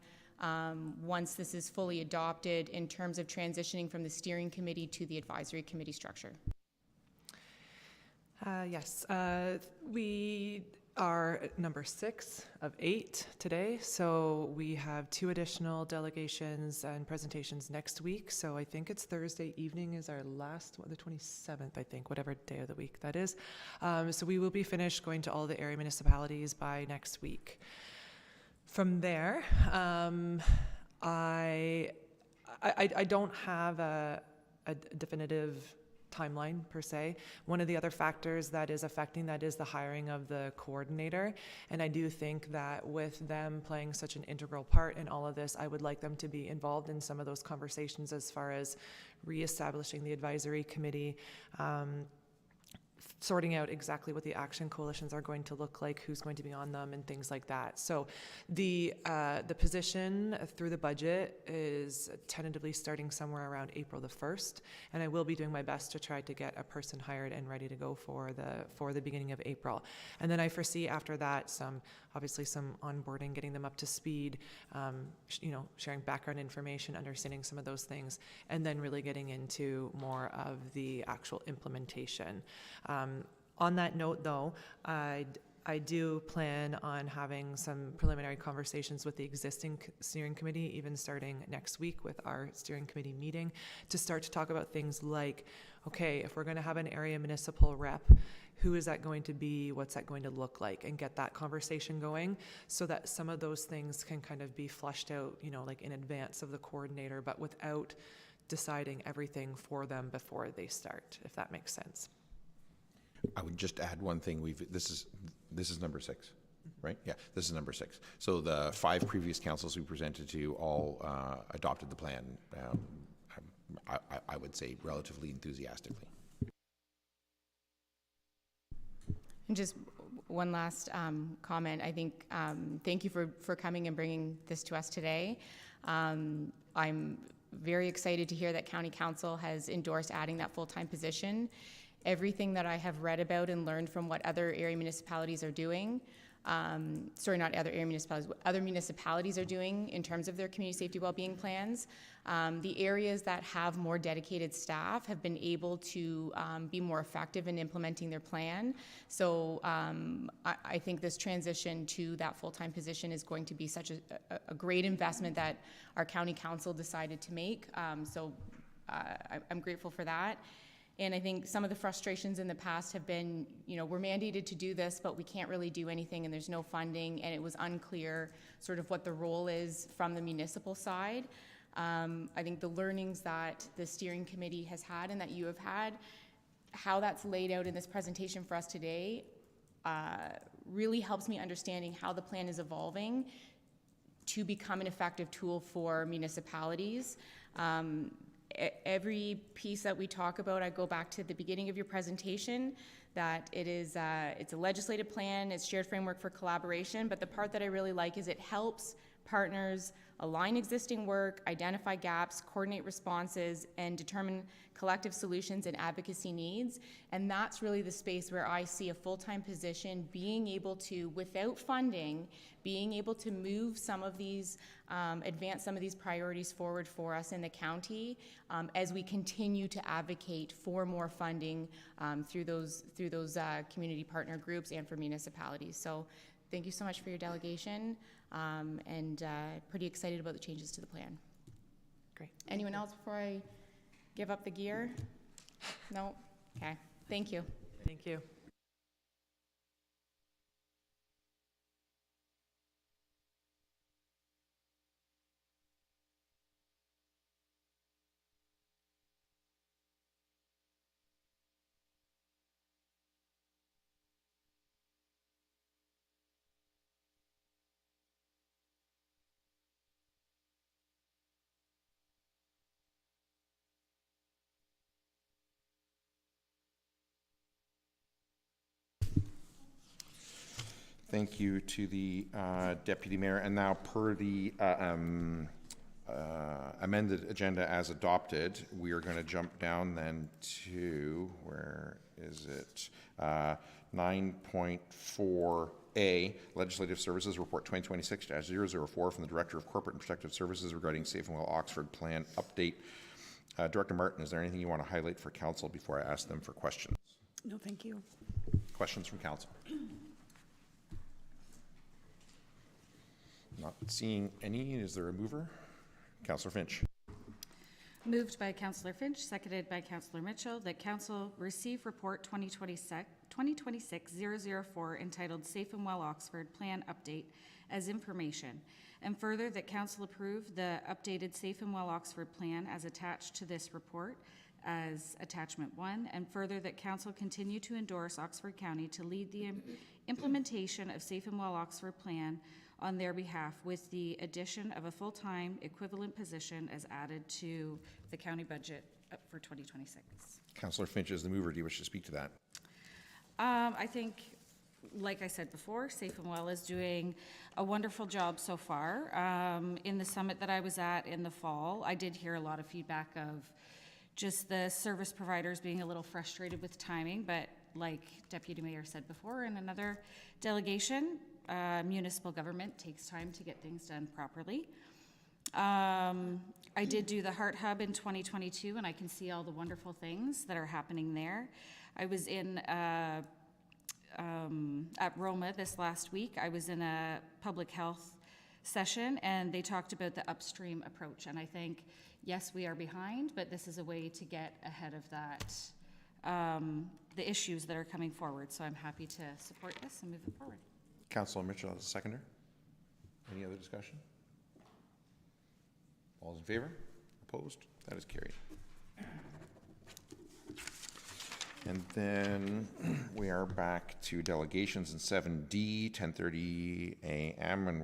[SPEAKER 4] once this is fully adopted in terms of transitioning from the steering committee to the advisory committee structure?
[SPEAKER 7] Yes, we are at number 6 of 8 today, so we have 2 additional delegations and presentations next week. So I think it's Thursday evening is our last one, the 27th, I think, whatever day of the week that is. So we will be finished going to all the area municipalities by next week. From there, I don't have a definitive timeline per se. One of the other factors that is affecting that is the hiring of the coordinator. And I do think that with them playing such an integral part in all of this, I would like them to be involved in some of those conversations as far as reestablishing the advisory committee, sorting out exactly what the action coalitions are going to look like, who's going to be on them, and things like that. So the position through the budget is tentatively starting somewhere around April the 1st, and I will be doing my best to try to get a person hired and ready to go for the beginning of April. And then I foresee after that obviously some onboarding, getting them up to speed, sharing background information, understanding some of those things, and then really getting into more of the actual implementation. On that note, though, I do plan on having some preliminary conversations with the existing steering committee, even starting next week with our steering committee meeting, to start to talk about things like, okay, if we're going to have an area municipal rep, who is that going to be? What's that going to look like? And get that conversation going so that some of those things can kind of be flushed out, like in advance of the coordinator, but without deciding everything for them before they start, if that makes sense.
[SPEAKER 1] I would just add one thing. This is number 6, right? Yeah, this is number 6. So the 5 previous councils we presented to all adopted the plan. I would say relatively enthusiastically.
[SPEAKER 4] And just one last comment. I think thank you for coming and bringing this to us today. I'm very excited to hear that County Council has endorsed adding that full-time position. Everything that I have read about and learned from what other area municipalities are doing, not other area municipalities, what other municipalities are doing in terms of their community safety wellbeing plans, the areas that have more dedicated staff have been able to be more effective in implementing their plan. So I think this transition to that full-time position is going to be such a great investment that our county council decided to make. So I'm grateful for that. And I think some of the frustrations in the past have been, we're mandated to do this, but we can't really do anything and there's no funding, and it was unclear sort of what the role is from the municipal side. I think the learnings that the steering committee has had and that you have had, how that's laid out in this presentation for us today, really helps me understanding how the plan is evolving to become an effective tool for municipalities. Every piece that we talk about, I go back to the beginning of your presentation, that it's a legislative plan, it's shared framework for collaboration, but the part that I really like is it helps partners align existing work, identify gaps, coordinate responses, and determine collective solutions and advocacy needs. And that's really the space where I see a full-time position being able to, without funding, being able to move some of these, advance some of these priorities forward for us in the county as we continue to advocate for more funding through those community partner groups and for municipalities. So thank you so much for your delegation, and pretty excited about the changes to the plan.
[SPEAKER 7] Great.
[SPEAKER 4] Anyone else before I give up the gear? No? Okay. Thank you.
[SPEAKER 7] Thank you.
[SPEAKER 1] Thank you to the Deputy Mayor. And now per the amended agenda as adopted, we are going to jump down then to, where is it? 9.4A, Legislative Services Report 2026-004 from the Director of Corporate and Protective Services regarding Safe and Well Oxford Plan update. Director Martin, is there anything you want to highlight for Council before I ask them for questions?
[SPEAKER 9] No, thank you.
[SPEAKER 1] Questions from Council? Not seeing any. Is there a mover? Councillor Finch.
[SPEAKER 8] Moved by Councillor Finch, seconded by Councillor Mitchell, that Council receive Report 2026-004 entitled Safe and Well Oxford Plan Update as information, and further that Council approve the updated Safe and Well Oxford Plan as attached to this report as Attachment 1, and further that Council continue to endorse Oxford County to lead the implementation of Safe and Well Oxford Plan on their behalf, with the addition of a full-time equivalent position as added to the county budget for 2026.
[SPEAKER 1] Councillor Finch is the mover. Do you wish to speak to that?
[SPEAKER 8] I think, like I said before, Safe and Well is doing a wonderful job so far. In the summit that I was at in the fall, I did hear a lot of feedback of just the service providers being a little frustrated with timing, but like Deputy Mayor said before in another delegation, municipal government takes time to get things done properly. I did do the Heart Hub in 2022, and I can see all the wonderful things that are happening there. I was in at Roma this last week. I was in a public health session, and they talked about the upstream approach. And I think, yes, we are behind, but this is a way to get ahead of that, the issues that are coming forward. So I'm happy to support this and move it forward.
[SPEAKER 1] Councillor Mitchell as a seconder. Any other discussion? All those in favor? Opposed? That is carried. And then we are back to delegations in 7D, 10:30 a.m. and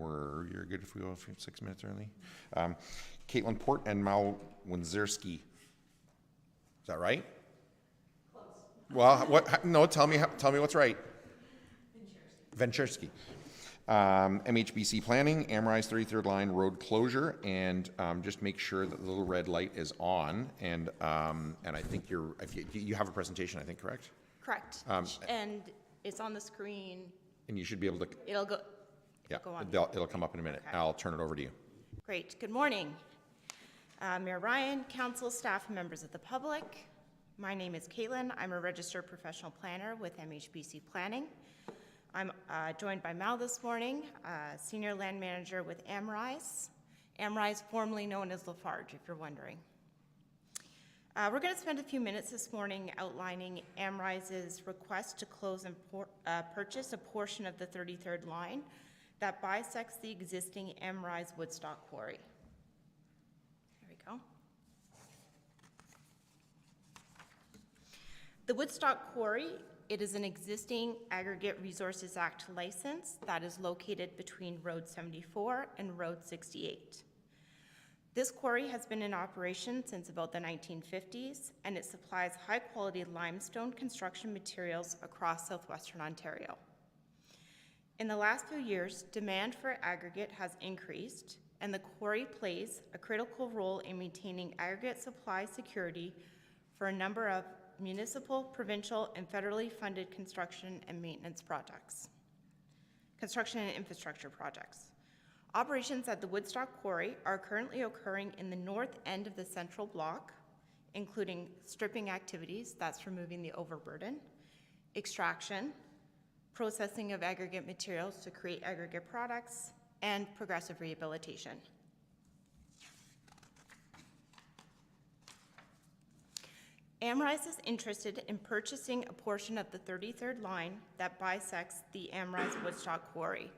[SPEAKER 1] you're good if we go 6 minutes early. Caitlin Port and Mal Winzerski. Is that right? Close. Well, what? No, tell me what's right. Venchersky. MHBC Planning, Amrize 33rd Line Road Closure, and just make sure that the little red light is on. And I think you have a presentation, I think, correct?
[SPEAKER 10] Correct. And it's on the screen.
[SPEAKER 1] And you should be able to.
[SPEAKER 10] It'll go.
[SPEAKER 1] Yeah,
[SPEAKER 10] it'll go on.
[SPEAKER 1] It'll come up in a minute.
[SPEAKER 10] Okay.
[SPEAKER 1] I'll turn it over to you.
[SPEAKER 10] Great. Good morning, Mayor Ryan, council, staff, and members of the public. My name is Caitlin. I'm a registered professional planner with MHBC Planning. I'm joined by Mal this morning, Senior Land Manager with Amrize. Amrize, formerly known as Lafarge, if you're wondering. We're going to spend a few minutes this morning outlining Amrize's request to close and purchase a portion of the 33rd line that bisects the existing Amrize Woodstock Quarry. There we go. The Woodstock Quarry, it is an existing Aggregate Resources Act license that is located between Road 74 and Road 68. This quarry has been in operation since about the 1950s, and it supplies high-quality limestone construction materials across southwestern Ontario. In the last few years, demand for aggregate has increased, and the quarry plays a critical role in maintaining aggregate supply security for a number of municipal, provincial, and federally funded construction and maintenance projects. Construction and infrastructure projects. Operations at the Woodstock Quarry are currently occurring in the north end of the central block, including stripping activities, that's removing the overburden, extraction, processing of aggregate materials to create aggregate products, and progressive rehabilitation. Amrize is interested in purchasing a portion of the 33rd line that bisects the Amrize Woodstock Quarry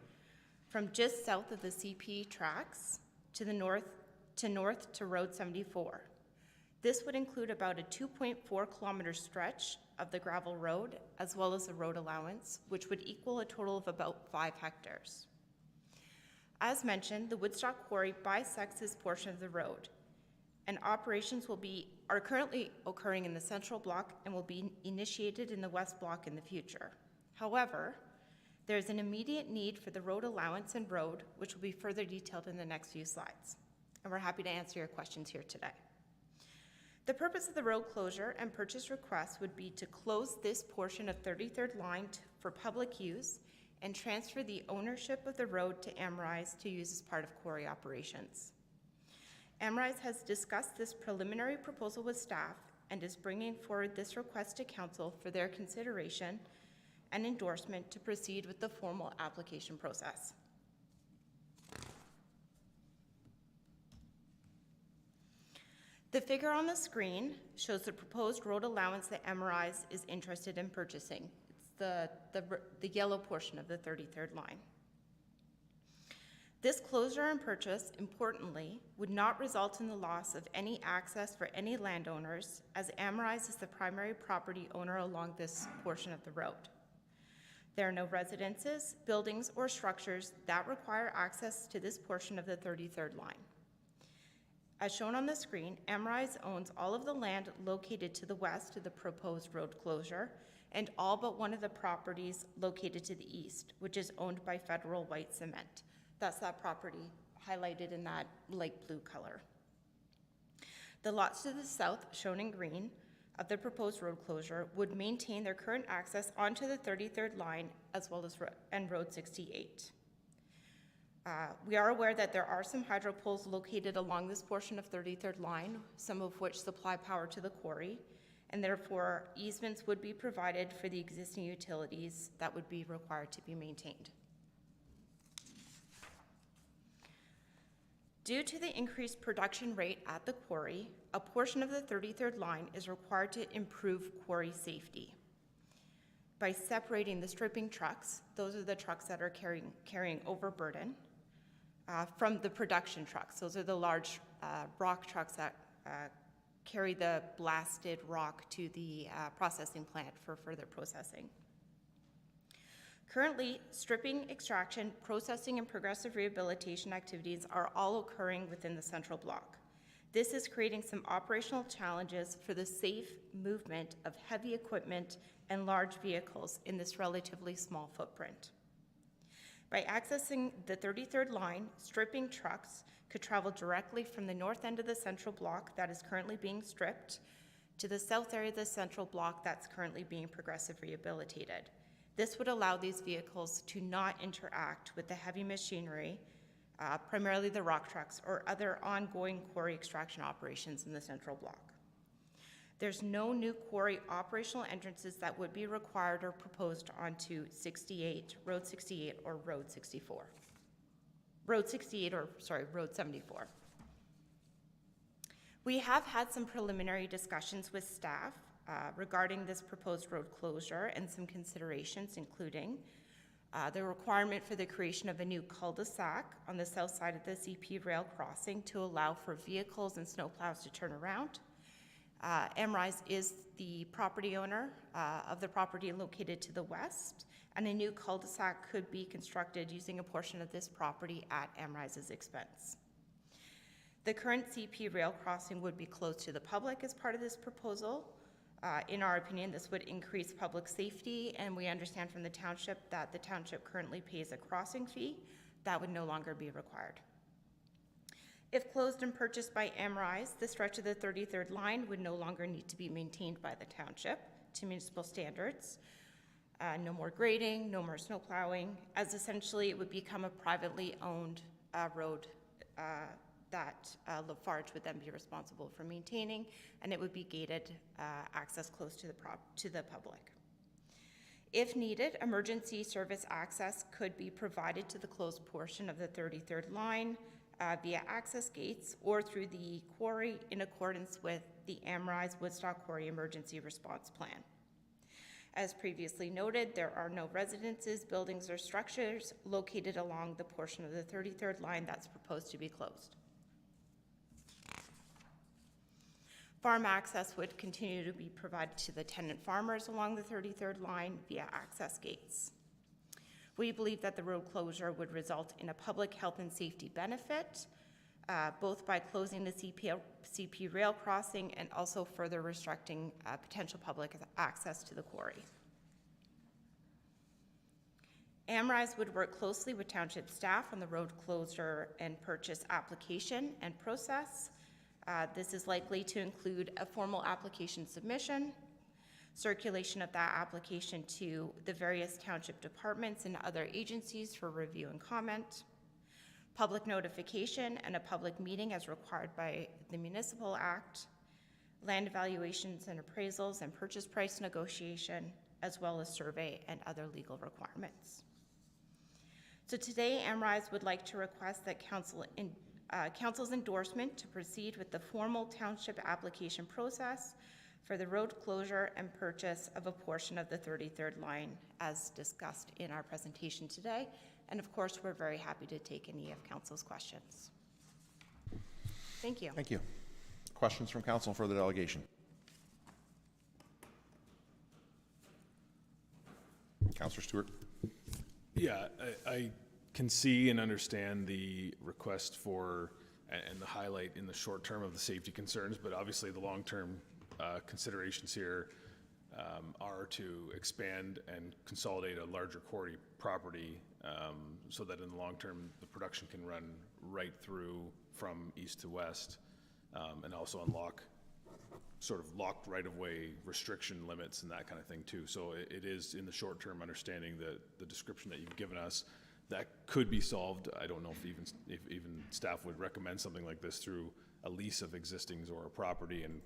[SPEAKER 10] from just south of the CP tracks to the north to Road 74. This would include about a 2.4 kilometer stretch of the gravel road, as well as a road allowance, which would equal a total of about 5 hectares. As mentioned, the Woodstock Quarry bisects this portion of the road, and operations are currently occurring in the central block and will be initiated in the west block in the future. However, there is an immediate need for the road allowance and road, which will be further detailed in the next few slides. And we're happy to answer your questions here today. The purpose of the road closure and purchase request would be to close this portion of 33rd line for public use and transfer the ownership of the road to Amrize to use as part of quarry operations. Amrize has discussed this preliminary proposal with staff and is bringing forward this request to council for their consideration and endorsement to proceed with the formal application process. The figure on the screen shows the proposed road allowance that Amrize is interested in purchasing. It's the yellow portion of the 33rd line. This closure and purchase, importantly, would not result in the loss of any access for any landowners, as Amrize is the primary property owner along this portion of the road. There are no residences, buildings, or structures that require access to this portion of the 33rd line. As shown on the screen, Amrize owns all of the land located to the west of the proposed road closure and all but one of the properties located to the east, which is owned by Federal White Cement. That's that property highlighted in that light blue color. The lots to the south, shown in green, of the proposed road closure would maintain their current access onto the 33rd line as well as Road 68. We are aware that there are some hydro poles located along this portion of 33rd line, some of which supply power to the quarry, and therefore easements would be provided for the existing utilities that would be required to be maintained. Due to the increased production rate at the quarry, a portion of the 33rd line is required to improve quarry safety. By separating the stripping trucks, those are the trucks that are carrying overburden, from the production trucks. Those are the large rock trucks that carry the blasted rock to the processing plant for further processing. Currently, stripping, extraction, processing, and progressive rehabilitation activities are all occurring within the central block. This is creating some operational challenges for the safe movement of heavy equipment and large vehicles in this relatively small footprint. By accessing the 33rd line, stripping trucks could travel directly from the north end of the central block that is currently being stripped to the south area of the central block that's currently being progressive rehabilitated. This would allow these vehicles to not interact with the heavy machinery, primarily the rock trucks, or other ongoing quarry extraction operations in the central block. There's no new quarry operational entrances that would be required or proposed onto Road 68 or Road 64. Road 74. We have had some preliminary discussions with staff regarding this proposed road closure and some considerations, including the requirement for the creation of a new cul-de-sac on the south side of the CP rail crossing to allow for vehicles and snowplows to turn around. Amrize is the property owner of the property located to the west, and a new cul-de-sac could be constructed using a portion of this property at Amrize's expense. The current CP rail crossing would be closed to the public as part of this proposal, In our opinion, this would increase public safety, and we understand from the township that the township currently pays a crossing fee. That would no longer be required. If closed and purchased by Amrize, the stretch of the 33rd line would no longer need to be maintained by the township to municipal standards. No more grading, no more snow plowing, as essentially it would become a privately owned road that Lafarge would then be responsible for maintaining, and it would be gated access close to the public. If needed, emergency service access could be provided to the closed portion of the 33rd line via access gates or through the quarry in accordance with the Amrize Woodstock Quarry Emergency Response Plan. As previously noted, there are no residences, buildings, or structures located along the portion of the 33rd line that's proposed to be closed. Farm access would continue to be provided to the tenant farmers along the 33rd line via access gates. We believe that the road closure would result in a public health and safety benefit, both by closing the CP rail crossing and also further restricting potential public access to the quarry. Amrize would work closely with township staff on the road closure and purchase application and process. This is likely to include a formal application submission, circulation of that application to the various township departments and other agencies for review and comment, public notification and a public meeting as required by the Municipal Act, land evaluations and appraisals and purchase price negotiation, as well as survey and other legal requirements. So today, Amrize would like to request that Council's endorsement to proceed with the formal township application process for the road closure and purchase of a portion of the 33rd line as discussed in our presentation today. And of course, we're very happy to take any of Council's questions. Thank you.
[SPEAKER 1] Thank you. Questions from council for the delegation? Councillor Stewart.
[SPEAKER 2] Yeah, I can see and understand the request for and the highlight in the short term of the safety concerns, but obviously the long-term considerations here are to expand and consolidate a larger quarry property so that in the long term the production can run right through from east to west and also unlock sort of locked right-of-way restriction limits and that kind of thing too. So it is in the short term understanding that the description that you've given us that could be solved. I don't know if even staff would recommend something like this through a lease of existing Zorra property and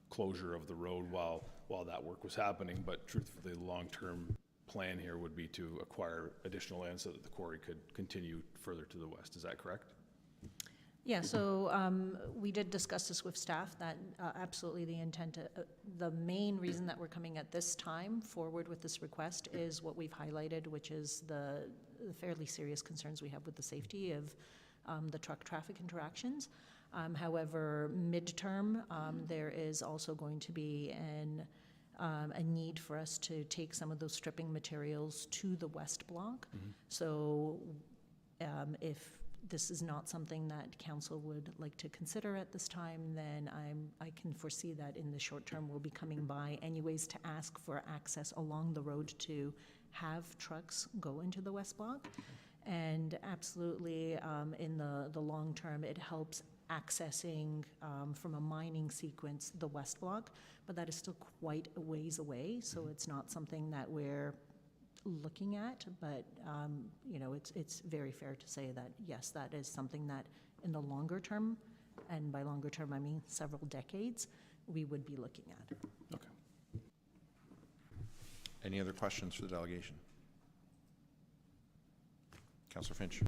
[SPEAKER 2] closure of the road while that work was happening. But truthfully, the long-term plan here would be to acquire additional land so that the quarry could continue further to the west. Is that correct?
[SPEAKER 9] Yeah, so we did discuss this with staff, that absolutely the intent, the main reason that we're coming at this time forward with this request is what we've highlighted, which is the fairly serious concerns we have with the safety of the truck traffic interactions. However, midterm, there is also going to be a need for us to take some of those stripping materials to the west block. Mm-hmm. So if this is not something that council would like to consider at this time, then I can foresee that in the short term we'll be coming by anyways to ask for access along the road to have trucks go into the west block. And absolutely in the long term it helps accessing from a mining sequence the west block, but that is still quite a ways away, so it's not something that we're looking at, but you know, it's very fair to say that yes, that is something that in the longer term, and by longer term I mean several decades, we would be looking at.
[SPEAKER 1] Okay. Any other questions for the delegation? Councillor Finch.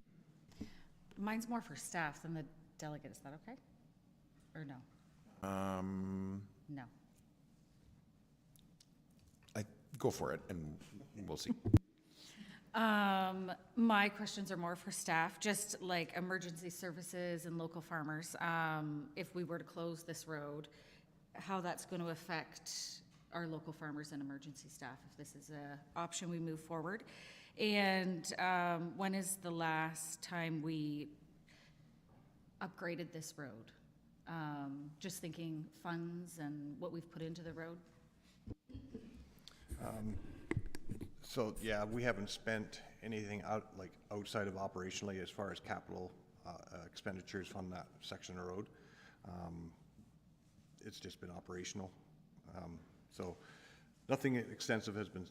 [SPEAKER 8] Mine's more for staff than the delegate. Is that okay? Or no? No.
[SPEAKER 1] Go for it, and we'll see.
[SPEAKER 8] My questions are more for staff, just like emergency services and local farmers. If we were to close this road, how that's going to affect our local farmers and emergency staff if this is an option we move forward. And when is the last time we upgraded this road? Just thinking funds and what we've put into the road.
[SPEAKER 11] So, yeah, we haven't spent anything outside of operationally as far as capital expenditures on that section of road. It's just been operational. So nothing extensive has been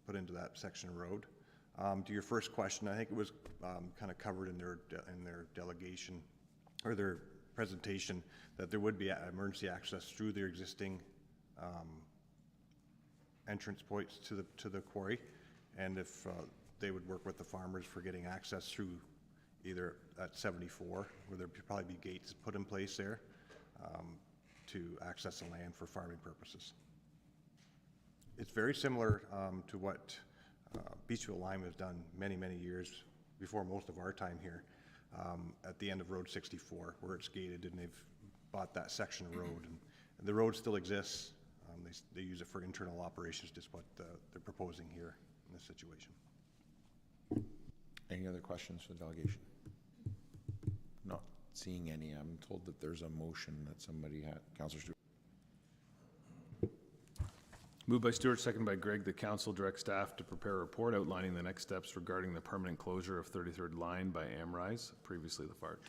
[SPEAKER 11] put into that section of road. To your first question, I think it was kind of covered in their delegation or their presentation that there would be emergency access through their existing entrance points to the quarry, and if they would work with the farmers for getting access through either at 74, where there'd probably be gates put in place there to access the land for farming purposes. It's very similar to what Beachville Lime has done many, many years before most of our time here at the end of Road 64, where it's gated, and they've bought that section of road, and the road still exists. They use it for internal operations, just what they're proposing here in this situation.
[SPEAKER 1] Any other questions for the delegation? Not seeing any. I'm told that there's a motion that somebody had. Councillor Stewart.
[SPEAKER 2] Moved by Stewart, second by Gregg, the council direct staff to prepare a report outlining the next steps regarding the permanent closure of 33rd line by Amrize, previously Lafarge.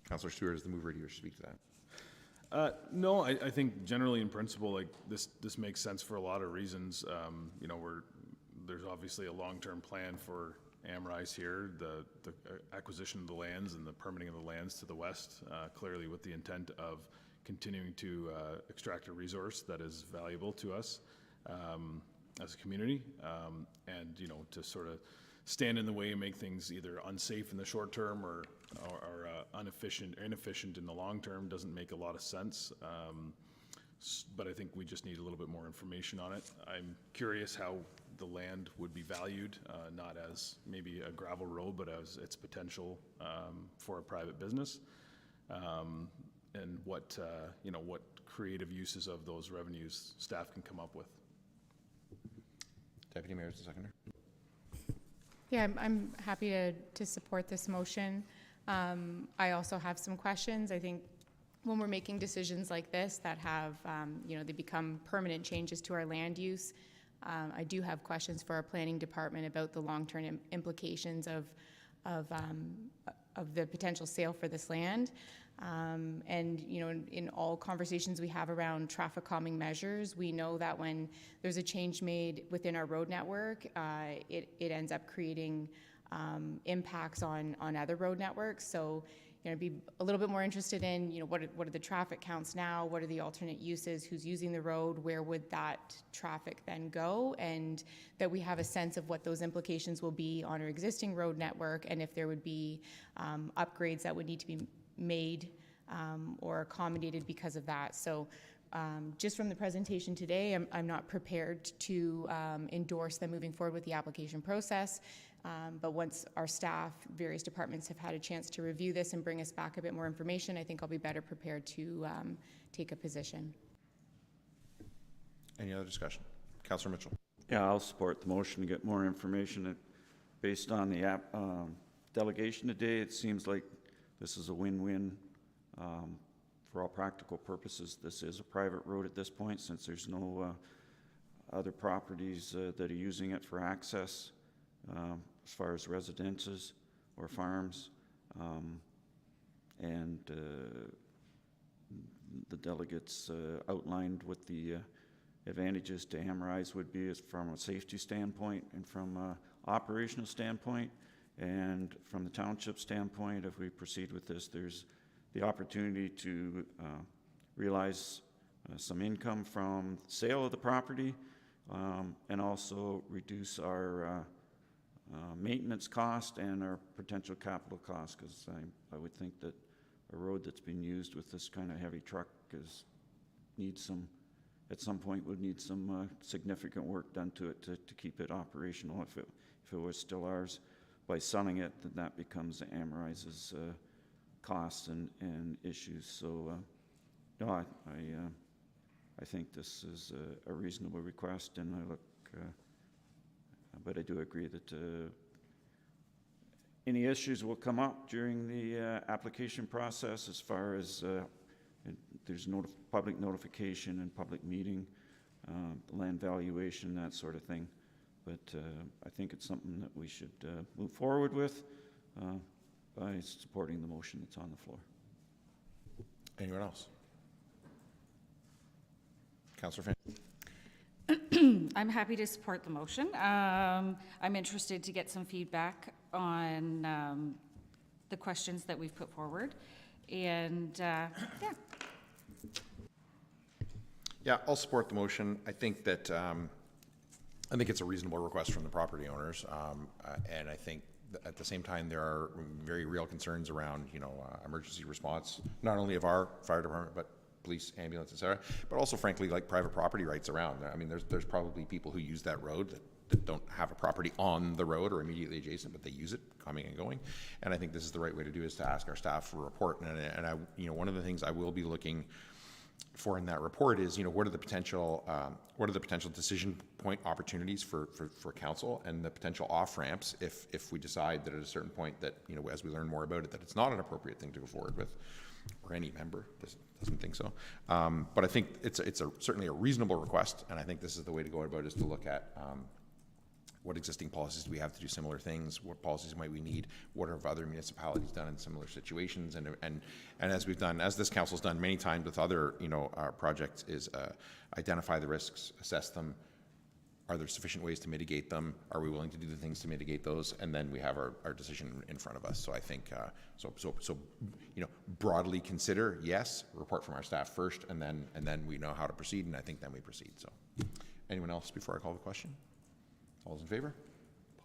[SPEAKER 1] Councillor Stewart is the mover. Do you wish to speak to that?
[SPEAKER 2] No, I think generally in principle, like this makes sense for a lot of reasons. You know, there's obviously a long-term plan for Amrize here, the acquisition of the lands and the permitting of the lands to the west, clearly with the intent of continuing to extract a resource that is valuable to us as a community, and you know, to sort of stand in the way and make things either unsafe in the short term or inefficient in the long term doesn't make a lot of sense. But I think we just need a little bit more information on it. I'm curious how the land would be valued, not as maybe a gravel road, but as its potential for a private business, and what you know, what creative uses of those revenues staff can come up with.
[SPEAKER 1] Deputy Mayor is the seconder.
[SPEAKER 4] Yeah, I'm happy to support this motion. I also have some questions. I think when we're making decisions like this that have, you know, they become permanent changes to our land use, I do have questions for our planning department about the long-term implications of the potential sale for this land. And, you know, in all conversations we have around traffic calming measures, we know that when there's a change made within our road network, it ends up creating impacts on other road networks. So, you know, I'd be a little bit more interested in, you know, what are the traffic counts now? What are the alternate uses? Who's using the road? Where would that traffic then go? And that we have a sense of what those implications will be on our existing road network, and if there would be upgrades that would need to be made or accommodated because of that. So just from the presentation today, I'm not prepared to endorse them moving forward with the application process. But once our staff, various departments have had a chance to review this and bring us back a bit more information, I think I'll be better prepared to take a position.
[SPEAKER 1] Any other discussion? Councillor Mitchell.
[SPEAKER 6] Yeah, I'll support the motion to get more information. Based on the delegation today, it seems like this is a win-win. For all practical purposes, this is a private road at this point, since there's no other properties that are using it for access as far as residences or farms. And the delegates outlined what the advantages to Amrize would be is from a safety standpoint and from an operational standpoint. And from the township standpoint, if we proceed with this, there's the opportunity to realize some income from sale of the property, and also reduce our maintenance cost and our potential capital cost, because I would think that a road that's being used with this kind of heavy truck needs some, at some point would need some significant work done to it to keep it operational. If it was still ours, by selling it, then that becomes Amrize's costs and issues. So, no, I think this is a reasonable request, and I look, but I do agree that any issues will come up during the application process as far as there's public notification and public meeting, land valuation, that sort of thing. But I think it's something that we should move forward with by supporting the motion that's on the floor.
[SPEAKER 1] Anyone else? Councillor Finn.
[SPEAKER 8] I'm happy to support the motion. I'm interested to get some feedback on the questions that we've put forward. And yeah.
[SPEAKER 1] Yeah, I'll support the motion. I think that I think it's a reasonable request from the property owners, and I think at the same time there are very real concerns around emergency response, not only of our fire department but police, ambulance, etc., but also frankly like private property rights around. I mean, there's probably people who use that road that don't have a property on the road or immediately adjacent, but they use it coming and going. And I think this is the right way to do is to ask our staff for a report. And I, one of the things I will be looking for in that report is, what are the potential decision point opportunities for council and the potential off ramps if we decide that at a certain point that, as we learn more about it, that it's not an appropriate thing to go forward with, or any member doesn't think so. But I think it's certainly a reasonable request, and I think this is the way to go about it, is to look at what existing policies do we have to do similar things, what policies might we need, what have other municipalities done in similar situations, and as this council's done many times with other projects, is identify the risks, assess them. Are there sufficient ways to mitigate them? Are we willing to do the things to mitigate those? And then we have our decision in front of us. So I think broadly consider yes, report from our staff first, and then we know how to proceed, and I think then we proceed. So anyone else before I call the question? All those in favor?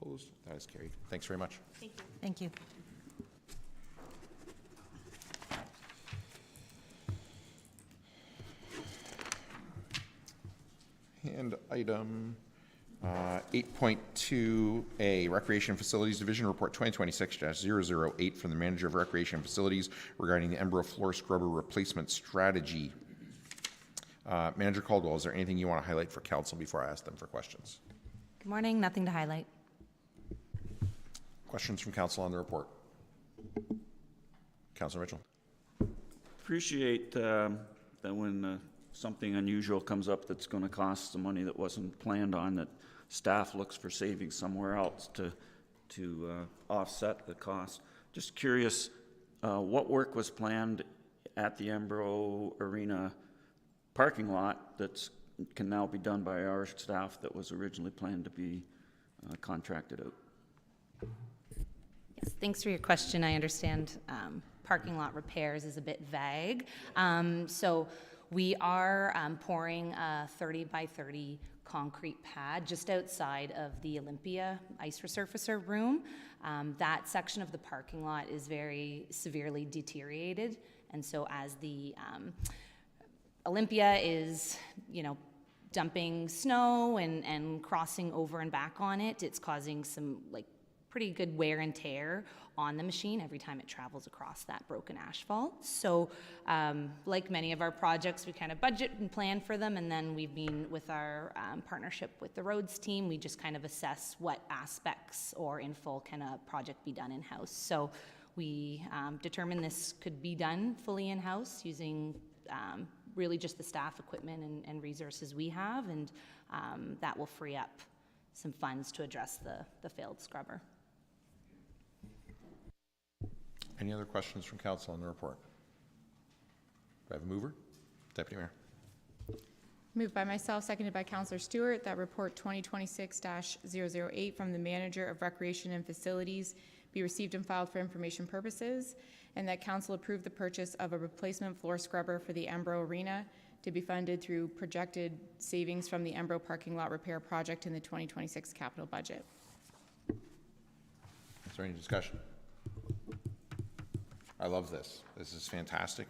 [SPEAKER 1] Opposed? That is carried. Thanks very much.
[SPEAKER 9] Thank you. Thank you.
[SPEAKER 1] And item 8.2A, Recreation Facilities Division Report 2026-008 from the Manager of Recreation Facilities regarding the Embro floor scrubber replacement strategy. Manager Caldwell, is there anything you want to highlight for council before I ask them for questions?
[SPEAKER 12] Good morning. Nothing to highlight.
[SPEAKER 1] Questions from council on the report? Councilor Mitchell.
[SPEAKER 6] Appreciate that when something unusual comes up that's going to cost some money that wasn't planned on, that staff looks for savings somewhere else to offset the cost. Just curious, what work was planned at the Embro Arena parking lot that can now be done by our staff that was originally planned to be contracted out?
[SPEAKER 12] Yes, thanks for your question. I understand parking lot repairs is a bit vague. So we are pouring a 30 by 30 concrete pad just outside of the Olympia ice resurfacer room. That section of the parking lot is very severely deteriorated, and so as the Olympia is, dumping snow and crossing over and back on it, it's causing some pretty good wear and tear on the machine every time it travels across that broken asphalt. So like many of our projects, we kind of budget and plan for them, and then we've been with our partnership with the roads team, we just kind of assess what aspects or in full can a project be done in-house. So we determined this could be done fully in-house using really just the staff, equipment, and resources we have, and that will free up some funds to address the failed scrubber.
[SPEAKER 1] Any other questions from council on the report? Do I have a mover? Deputy Mayor.
[SPEAKER 4] Moved by myself, seconded by Councillor Stewart, that report 2026-008 from the Manager of Recreation and Facilities be received and filed for information purposes, and that council approve the purchase of a replacement floor scrubber for the Embro Arena to be funded through projected savings from the Embro parking lot repair project in the 2026 capital budget.
[SPEAKER 1] Is there any discussion? I love this. This is fantastic.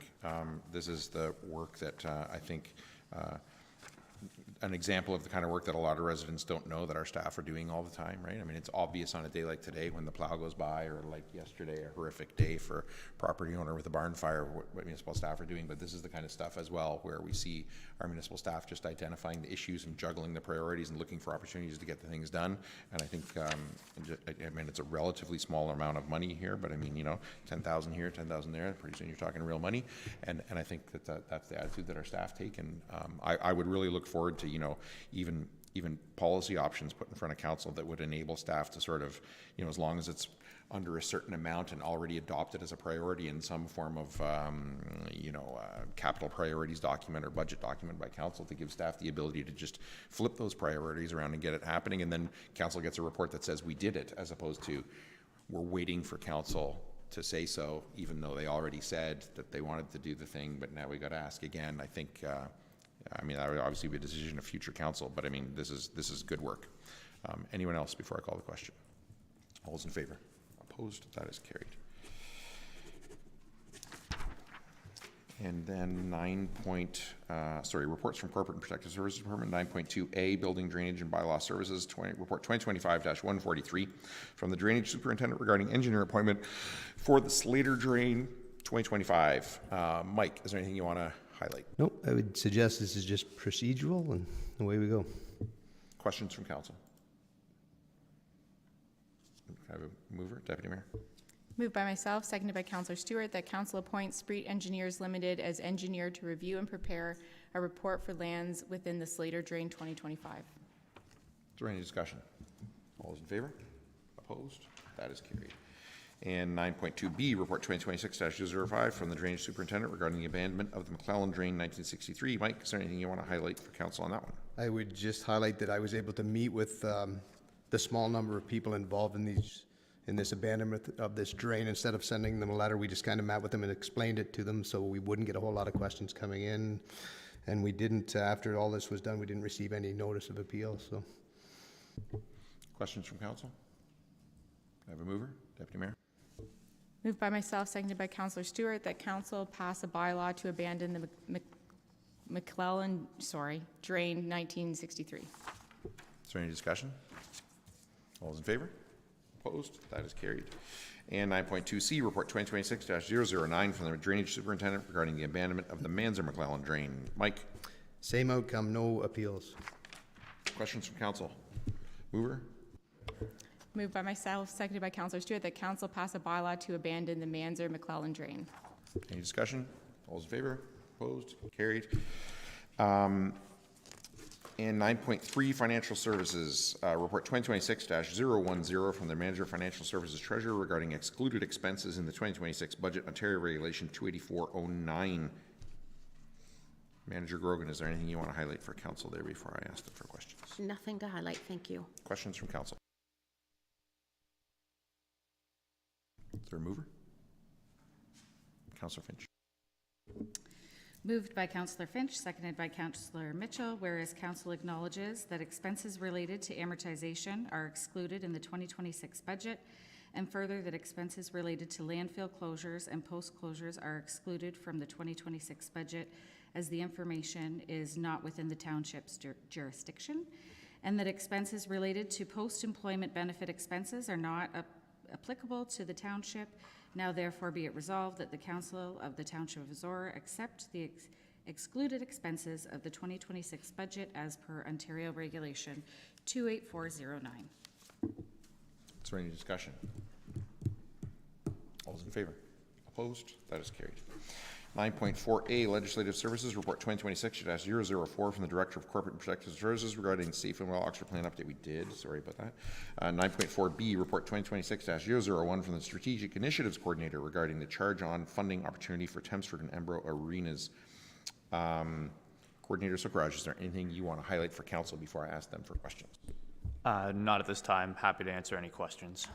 [SPEAKER 1] This is the work that I think an example of the kind of work that a lot of residents don't know that our staff are doing all the time, right? I mean, it's obvious on a day like today when the plow goes by, or like yesterday, a horrific day for property owner with a barn fire, what municipal staff are doing, but this is the kind of stuff as well where we see our municipal staff just identifying the issues and juggling the priorities and looking for opportunities to get the things done. And I think, I mean, it's a relatively small amount of money here, but I mean, you know, 10,000 here, 10,000 there, pretty soon you're talking real money. And I think that's the attitude that our staff take. And I would really look forward to, you know, even policy options put in front of council that would enable staff to sort of, you know, as long as it's under a certain amount and already adopted as a priority in some form of, you know, capital priorities document or budget document by council, to give staff the ability to just flip those priorities around and get it happening. And then council gets a report that says we did it, as opposed to we're waiting for council to say so, even though they already said that they wanted to do the thing, but now we got to ask again. I think, I mean, that would obviously be a decision of future council, but I mean, this is good work. Anyone else before I call the question? All those in favor? Opposed? That is carried. And then reports from Corporate and Protective Services Department, 9.2A, Building Drainage and Bylaw Services, Report 2025-143 from the Drainage Superintendent regarding engineer appointment for the Slater Drain 2025. Mike, is there anything you want to highlight?
[SPEAKER 13] Nope, I would suggest this is just procedural and away we go.
[SPEAKER 1] Questions from council? Can I have a mover, Deputy Mayor?
[SPEAKER 4] Moved by myself, seconded by Councillor Stewart, that council appoints Sprete Engineers Limited as engineer to review and prepare a report for lands within the Slater Drain 2025.
[SPEAKER 1] Is there any discussion? All those in favor? Opposed? That is carried. And 9.2B, Report 2026-005 from the Drainage Superintendent regarding the abandonment of the McLellan Drain 1963. Mike, is there anything you want to highlight for council on that one?
[SPEAKER 13] I would just highlight that I was able to meet with the small number of people involved in this abandonment of this drain. Instead of sending them a letter, we just kind of met with them and explained it to them so we wouldn't get a whole lot of questions coming in. And we didn't, after all this was done, we didn't receive any notice of appeal. So,
[SPEAKER 1] questions from council? I have a mover, Deputy Mayor.
[SPEAKER 4] Moved by myself, seconded by Councillor Stewart, that council pass a bylaw to abandon the McLellan, Drain 1963.
[SPEAKER 1] Is there any discussion? All those in favor? Opposed? That is carried. And 9.2C, Report 2026-009 from the Drainage Superintendent regarding the abandonment of the Manzer McLellan Drain. Mike?
[SPEAKER 13] same outcome, no appeals.
[SPEAKER 1] Questions from council? Mover?
[SPEAKER 4] Moved by myself, seconded by Councillor Stewart, that council pass a bylaw to abandon the Manzer McLellan Drain.
[SPEAKER 1] Any discussion? All those in favor? Opposed? Carried. And 9.3, Financial Services, Report 2026-010 from the Manager of Financial Services Treasurer regarding excluded expenses in the 2026 budget, Ontario Regulation 28409. Manager Grogan, is there anything you want to highlight for council there before I ask them for questions?
[SPEAKER 14] Nothing to highlight, thank you.
[SPEAKER 1] Questions from council? Is there a mover? Councillor Finch.
[SPEAKER 8] Moved by Councillor Finch, seconded by Councillor Mitchell, whereas council acknowledges that expenses related to amortization are excluded in the 2026 budget, and further that expenses related to landfill closures and post-closures are excluded from the 2026 budget as the information is not within the township's jurisdiction, and that expenses related to post-employment benefit expenses are not applicable to the township. Now therefore be it resolved that the Council of the Township of Zorra accept the excluded expenses of the 2026 budget as per Ontario Regulation 28409.
[SPEAKER 1] Is there any discussion? All those in favor? Opposed? That is carried. 9.4A, Legislative Services, Report 2026-004 from the Director of Corporate and Protective Services regarding Safe and Well Oxford Plan update. We did, sorry about that. 9.4B, Report 2026-001 from the Strategic Initiatives Coordinator regarding the ChargeON funding opportunity for Thamesford and Embro arenas. Coordinator Sokraj, is there anything you want to highlight for council before I ask them for questions?
[SPEAKER 15] Not at this time. Happy to answer any questions.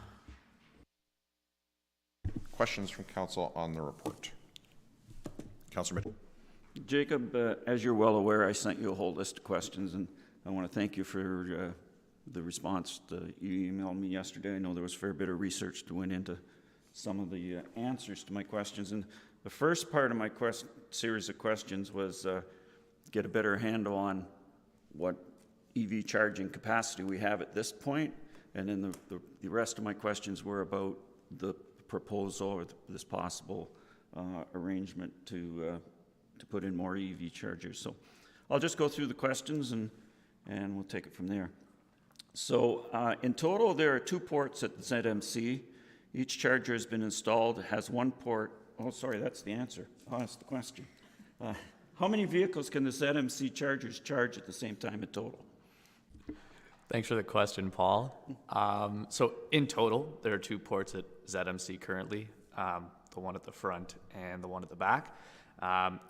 [SPEAKER 1] Questions from council on the report? Councillor Mitchell.
[SPEAKER 6] Jacob, as you're well aware, I sent you a whole list of questions, and I want to thank you for the response you emailed me yesterday. I know there was a fair bit of research that went into some of the answers to my questions, and the first part of my series of questions was get a better handle on what EV charging capacity we have at this point, and then the rest of my questions were about the proposal or this possible arrangement to put in more EV chargers. So I'll just go through the questions and we'll take it from there. So in total, there are 2 ports at the ZMC. Each charger has been installed, has 1 port. Oh, sorry, that's the answer. Oh, that's the question. How many vehicles can the ZMC chargers charge at the same time in total?
[SPEAKER 15] Thanks for the question, Paul. So in total, there are 2 ports at ZMC currently, the one at the front and the one at the back.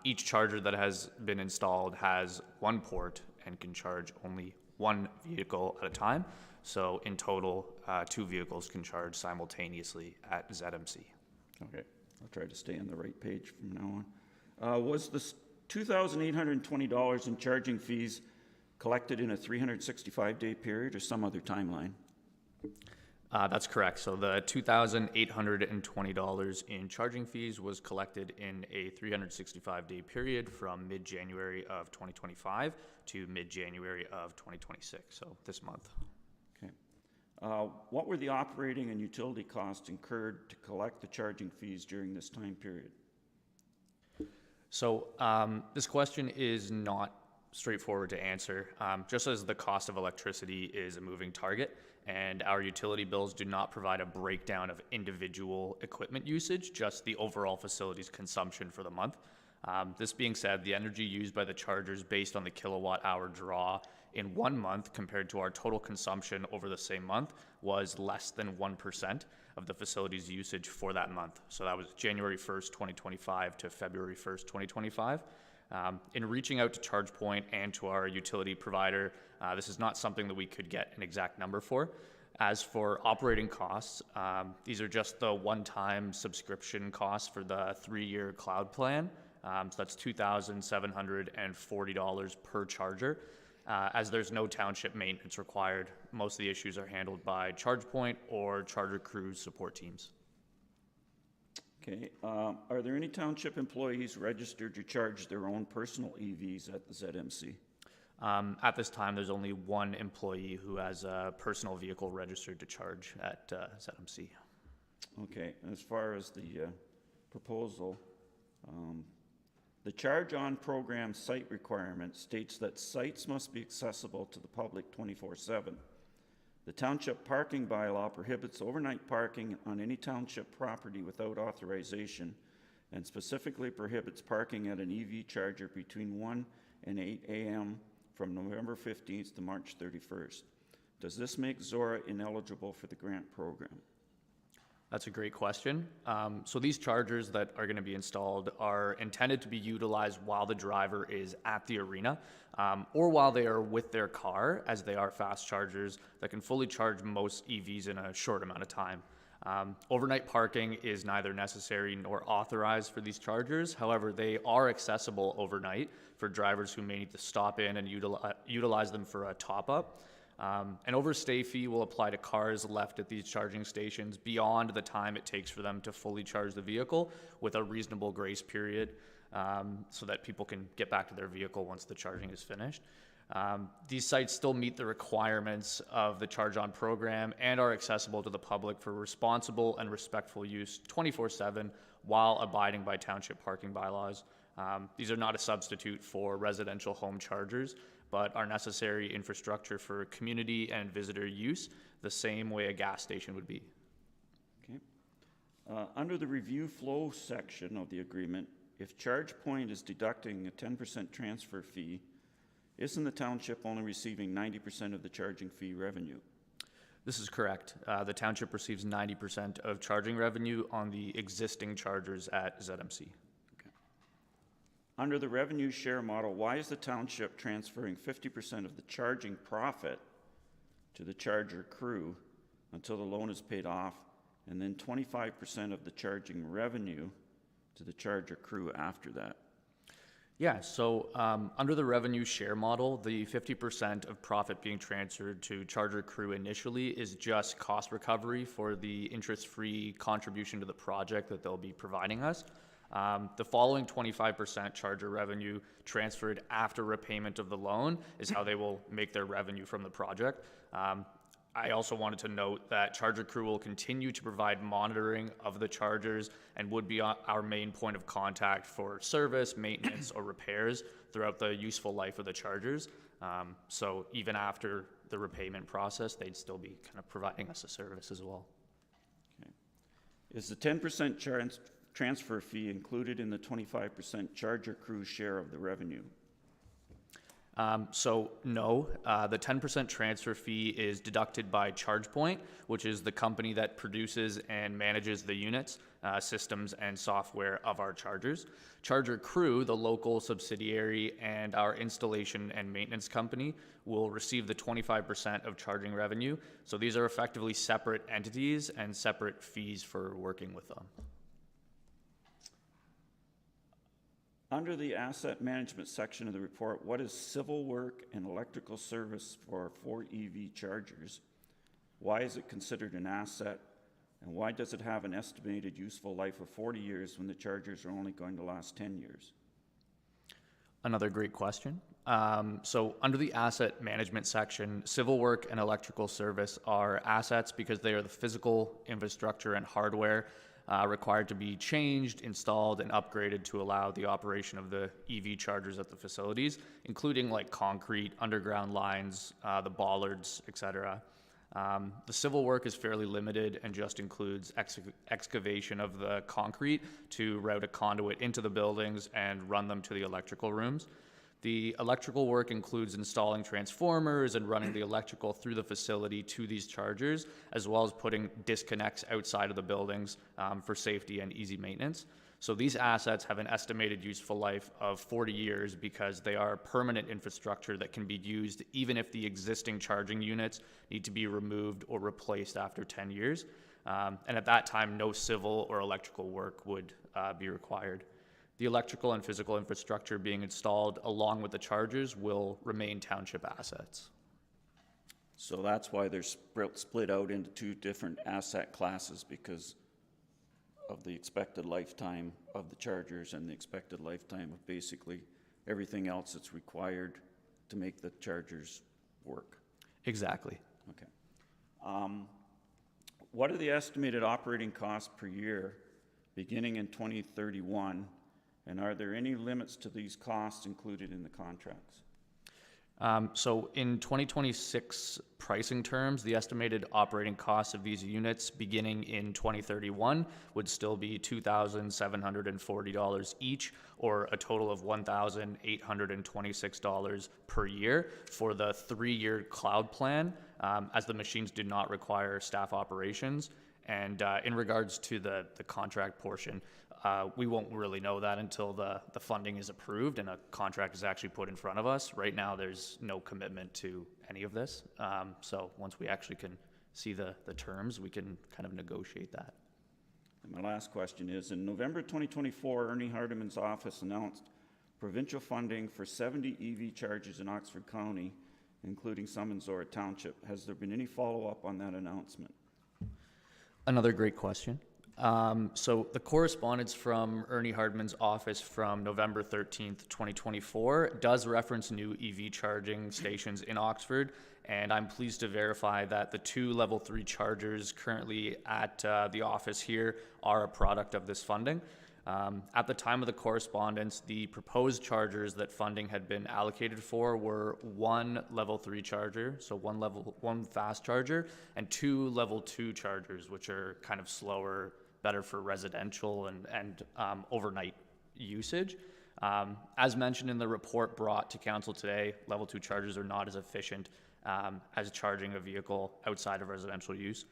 [SPEAKER 15] Each charger that has been installed has 1 port and can charge only 1 vehicle at a time. So in total, 2 vehicles can charge simultaneously at ZMC.
[SPEAKER 6] Okay, I'll try to stay on the right page from now on. Was the $2,820 in charging fees collected in a 365-day period or some other timeline?
[SPEAKER 15] That's correct. So the $2,820 in charging fees was collected in a 365-day period from mid-January of 2025 to mid-January of 2026, so this month.
[SPEAKER 6] Okay. What were the operating and utility costs incurred to collect the charging fees during this time period?
[SPEAKER 15] So this question is not straightforward to answer. Just as the cost of electricity is a moving target, and our utility bills do not provide a breakdown of individual equipment usage, just the overall facility's consumption for the month. This being said, the energy used by the chargers based on the kilowatt hour draw in 1 month compared to our total consumption over the same month was less than 1% of the facility's usage for that month. So that was January 1st, 2025 to February 1st, 2025. In reaching out to ChargePoint and to our utility provider, this is not something that we could get an exact number for. As for operating costs, these are just the one-time subscription costs for the 3-year cloud plan. So that's $2,740 per charger. As there's no township maintenance required, most of the issues are handled by ChargePoint or Charger Crews support teams.
[SPEAKER 6] Okay. Are there any township employees registered to charge their own personal EVs at the ZMC?
[SPEAKER 15] At this time, there's only 1 employee who has a personal vehicle registered to charge at ZMC.
[SPEAKER 6] Okay. As far as the proposal, the ChargeON program site requirement states that sites must be accessible to the public 24/7. The township parking bylaw prohibits overnight parking on any township property without authorization and specifically prohibits parking at an EV charger between 1 and 8 a.m. from November 15th to March 31st. Does this make Zorra ineligible for the grant program?
[SPEAKER 15] That's a great question. So these chargers that are going to be installed are intended to be utilized while the driver is at the arena or while they are with their car, as they are fast chargers that can fully charge most EVs in a short amount of time. Overnight parking is neither necessary nor authorized for these chargers. However, they are accessible overnight for drivers who may need to stop in and utilize them for a top-up. An overstay fee will apply to cars left at these charging stations beyond the time it takes for them to fully charge the vehicle, with a reasonable grace period so that people can get back to their vehicle once the charging is finished. These sites still meet the requirements of the ChargeON program and are accessible to the public for responsible and respectful use 24/7 while abiding by township parking bylaws. These are not a substitute for residential home chargers, but are necessary infrastructure for community and visitor use, the same way a gas station would be.
[SPEAKER 6] Okay. Under the review flow section of the agreement, if ChargePoint is deducting a 10% transfer fee, isn't the township only receiving 90% of the charging fee revenue?
[SPEAKER 15] This is correct. The township receives 90% of charging revenue on the existing chargers at ZMC.
[SPEAKER 6] Under the revenue share model, why is the township transferring 50% of the charging profit to the charger crew until the loan is paid off, and then 25% of the charging revenue to the charger crew after that?
[SPEAKER 15] Yeah, so under the revenue share model, the 50% of profit being transferred to charger crew initially is just cost recovery for the interest-free contribution to the project that they'll be providing us. The following 25% charger revenue transferred after repayment of the loan is how they will make their revenue from the project. I also wanted to note that Charger Crew will continue to provide monitoring of the chargers and would be our main point of contact for service, maintenance, or repairs throughout the useful life of the chargers. So even after the repayment process, they'd still be kind of providing us a service as well.
[SPEAKER 6] Okay. Is the 10% transfer fee included in the 25% Charger Crew share of the revenue?
[SPEAKER 15] So no, the 10% transfer fee is deducted by ChargePoint, which is the company that produces and manages the units, systems, and software of our chargers. Charger Crew, the local subsidiary, and our installation and maintenance company will receive the 25% of charging revenue. So these are effectively separate entities and separate fees for working with them.
[SPEAKER 6] Under the asset management section of the report, what is civil work and electrical service for 4 EV chargers? Why is it considered an asset? And why does it have an estimated useful life of 40 years when the chargers are only going to last 10 years?
[SPEAKER 15] Another great question. So under the asset management section, civil work and electrical service are assets because they are the physical infrastructure and hardware required to be changed, installed, and upgraded to allow the operation of the EV chargers at the facilities, including like concrete, underground lines, the bollards, etc. The civil work is fairly limited and just includes excavation of the concrete to route a conduit into the buildings and run them to the electrical rooms. The electrical work includes installing transformers and running the electrical through the facility to these chargers, as well as putting disconnects outside of the buildings for safety and easy maintenance. So these assets have an estimated useful life of 40 years because they are permanent infrastructure that can be used even if the existing charging units need to be removed or replaced after 10 years. And at that time, no civil or electrical work would be required. The electrical and physical infrastructure being installed along with the chargers will remain township assets.
[SPEAKER 6] So that's why they're split out into 2 different asset classes, because of the expected lifetime of the chargers and the expected lifetime of basically everything else that's required to make the chargers work.
[SPEAKER 15] Exactly.
[SPEAKER 6] Okay. What are the estimated operating costs per year beginning in 2031? And are there any limits to these costs included in the contracts?
[SPEAKER 15] So in 2026 pricing terms, the estimated operating costs of these units beginning in 2031 would still be $2,740 each, or a total of $1,826 per year for the 3-year cloud plan, as the machines do not require staff operations. And in regards to the contract portion, we won't really know that until the funding is approved and a contract is actually put in front of us. Right now, there's no commitment to any of this. So once we actually can see the terms, we can kind of negotiate that.
[SPEAKER 6] And my last question is, in November 2024, Ernie Hardeman's office announced provincial funding for 70 EV chargers in Oxford County, including some in Zorra Township. Has there been any follow-up on that announcement?
[SPEAKER 15] Another great question. So the correspondence from Ernie Hardman's office from November 13th, 2024 does reference new EV charging stations in Oxford, and I'm pleased to verify that the 2 level 3 chargers currently at the office here are a product of this funding. At the time of the correspondence, the proposed chargers that funding had been allocated for were 1 level 3 charger, so one fast charger, and 2 level 2 chargers, which are kind of slower, better for residential and overnight usage. As mentioned in the report brought to council today, level 2 chargers are not as efficient as charging a vehicle outside of residential use.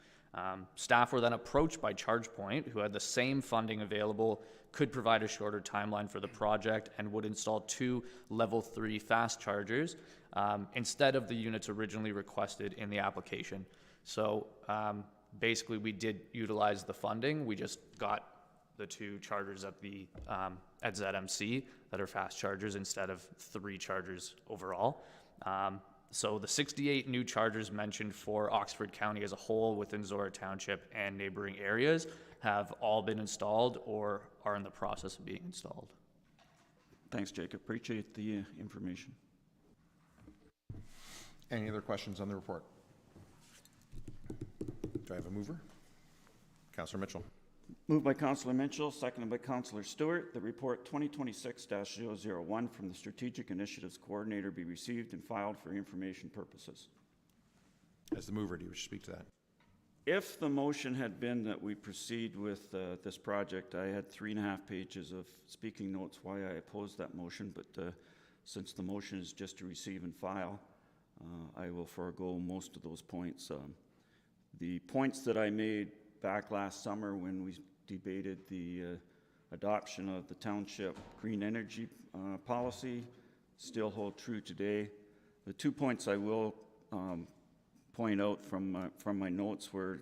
[SPEAKER 15] Staff were then approached by ChargePoint, who had the same funding available, could provide a shorter timeline for the project, and would install 2 level 3 fast chargers instead of the units originally requested in the application. So basically, we did utilize the funding. We just got the 2 chargers at ZMC that are fast chargers instead of 3 chargers overall. So the 68 new chargers mentioned for Oxford County as a whole within Zorra Township and neighboring areas have all been installed or are in the process of being installed.
[SPEAKER 6] Thanks, Jacob. Appreciate the information.
[SPEAKER 1] Any other questions on the report? Do I have a mover? Councillor Mitchell.
[SPEAKER 6] Moved by Councillor Mitchell, seconded by Councillor Stewart, the report 2026-001 from the Strategic Initiatives Coordinator be received and filed for information purposes.
[SPEAKER 1] As the mover, do you wish to speak to that?
[SPEAKER 6] If the motion had been that we proceed with this project, I had 3.5 pages of speaking notes why I opposed that motion, but since the motion is just to receive and file, I will forego most of those points. The points that I made back last summer when we debated the adoption of the township green energy policy still hold true today. The 2 points I will point out from my notes were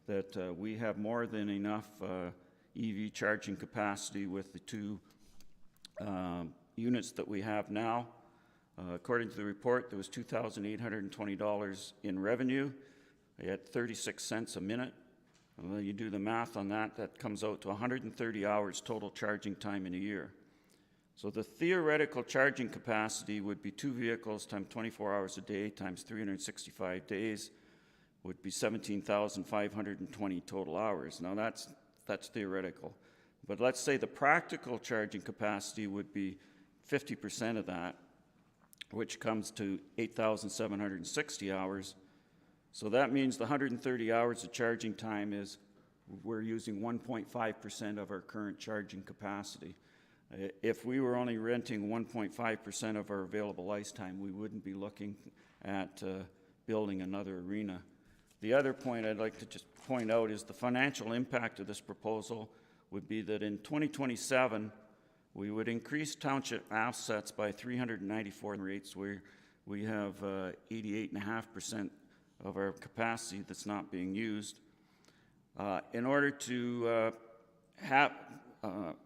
[SPEAKER 6] that we have more than enough EV charging capacity with the 2 units that we have now. According to the report, there was $2,820 in revenue at 36 cents a minute. Well, you do the math on that, that comes out to 130 hours total charging time in a year. So the theoretical charging capacity would be 2 vehicles times 24 hours a day times 365 days would be 17,520 total hours. Now that's theoretical. But let's say the practical charging capacity would be 50% of that, which comes to 8,760 hours. So that means the 130 hours of charging time is we're using 1.5% of our current charging capacity. If we were only renting 1.5% of our available ice time, we wouldn't be looking at building another arena. The other point I'd like to just point out is the financial impact of this proposal would be that in 2027, we would increase township assets by 394 rates where we have 88.5% of our capacity that's not being used. In order to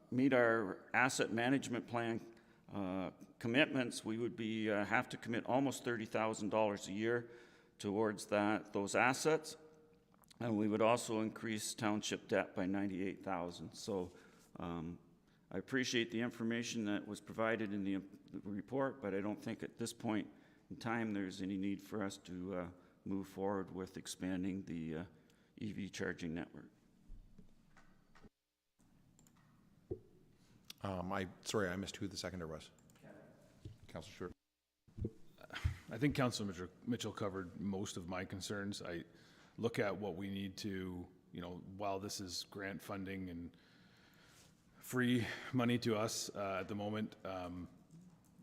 [SPEAKER 6] meet our asset management plan commitments, we would be have to commit almost $30,000 a year towards those assets, and we would also increase township debt by $98,000. So I appreciate the information that was provided in the report, but I don't think at this point in time there's any need for us to move forward with expanding the EV charging network.
[SPEAKER 1] Sorry, I missed who the seconder was. Councillor Stewart.
[SPEAKER 2] I think Councillor Mitchell covered most of my concerns. I look at what we need to, while this is grant funding and free money to us at the moment,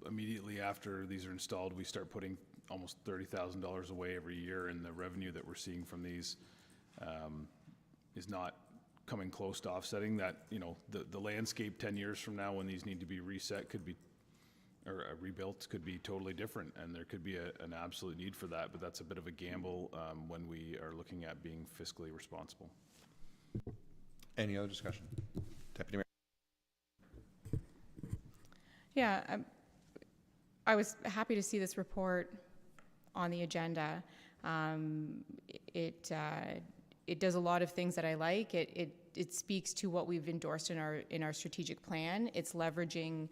[SPEAKER 2] immediately after these are installed, we start putting almost $30,000 away every year, and the revenue that we're seeing from these is not coming close to offsetting that. The landscape 10 years from now when these need to be reset could be, or rebuilt could be totally different, and there could be an absolute need for that, but that's a bit of a gamble when we are looking at being fiscally responsible.
[SPEAKER 1] Any other discussion? Deputy Mayor.
[SPEAKER 4] Yeah, I was happy to see this report on the agenda. It does a lot of things that I like. It speaks to what we've endorsed in our strategic plan. It's leveraging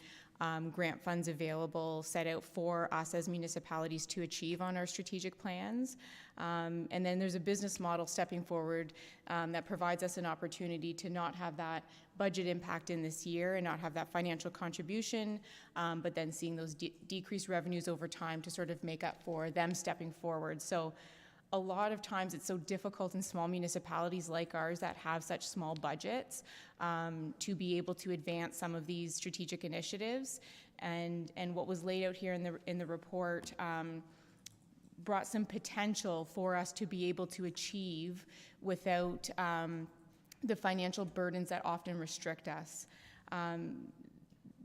[SPEAKER 4] grant funds available set out for us as municipalities to achieve on our strategic plans. And then there's a business model stepping forward that provides us an opportunity to not have that budget impact in this year and not have that financial contribution, but then seeing those decreased revenues over time to sort of make up for them stepping forward. So a lot of times it's so difficult in small municipalities like ours that have such small budgets to be able to advance some of these strategic initiatives. And what was laid out here in the report brought some potential for us to be able to achieve without the financial burdens that often restrict us.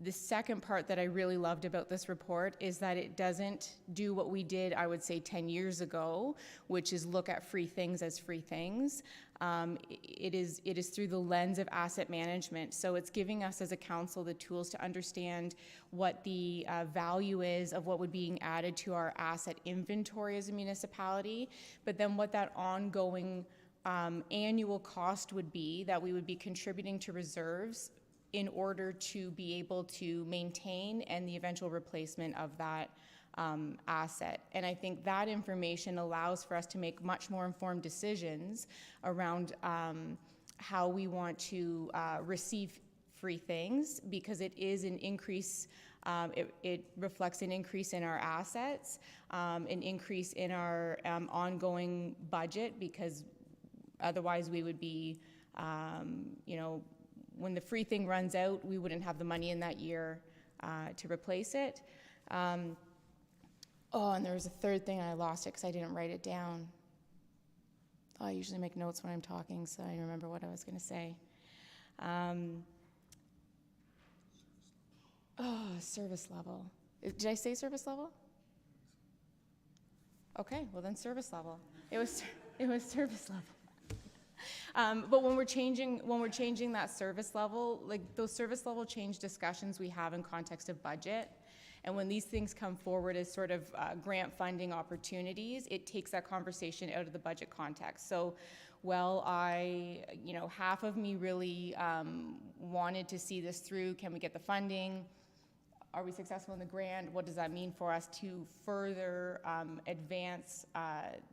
[SPEAKER 4] The second part that I really loved about this report is that it doesn't do what we did, I would say, 10 years ago, which is look at free things as free things. It is through the lens of asset management. So it's giving us as a council the tools to understand what the value is of what would be being added to our asset inventory as a municipality, but then what that ongoing annual cost would be that we would be contributing to reserves in order to be able to maintain and the eventual replacement of that asset. And I think that information allows for us to make much more informed decisions around how we want to receive free things, because it is an increase, it reflects an increase in our assets, an increase in our ongoing budget, because otherwise we would be, you know, when the free thing runs out, we wouldn't have the money in that year to replace it. Oh, and there was a third thing, and I lost it because I didn't write it down. Oh, I usually make notes when I'm talking, so I remember what I was going to say. Service level. Did I say service level? Okay, well then service level. It was service level. But when we're changing that service level, like those service level change discussions we have in context of budget, and when these things come forward as sort of grant funding opportunities, it takes that conversation out of the budget context. So, well, half of me really wanted to see this through. Can we get the funding? Are we successful in the grant? What does that mean for us to further advance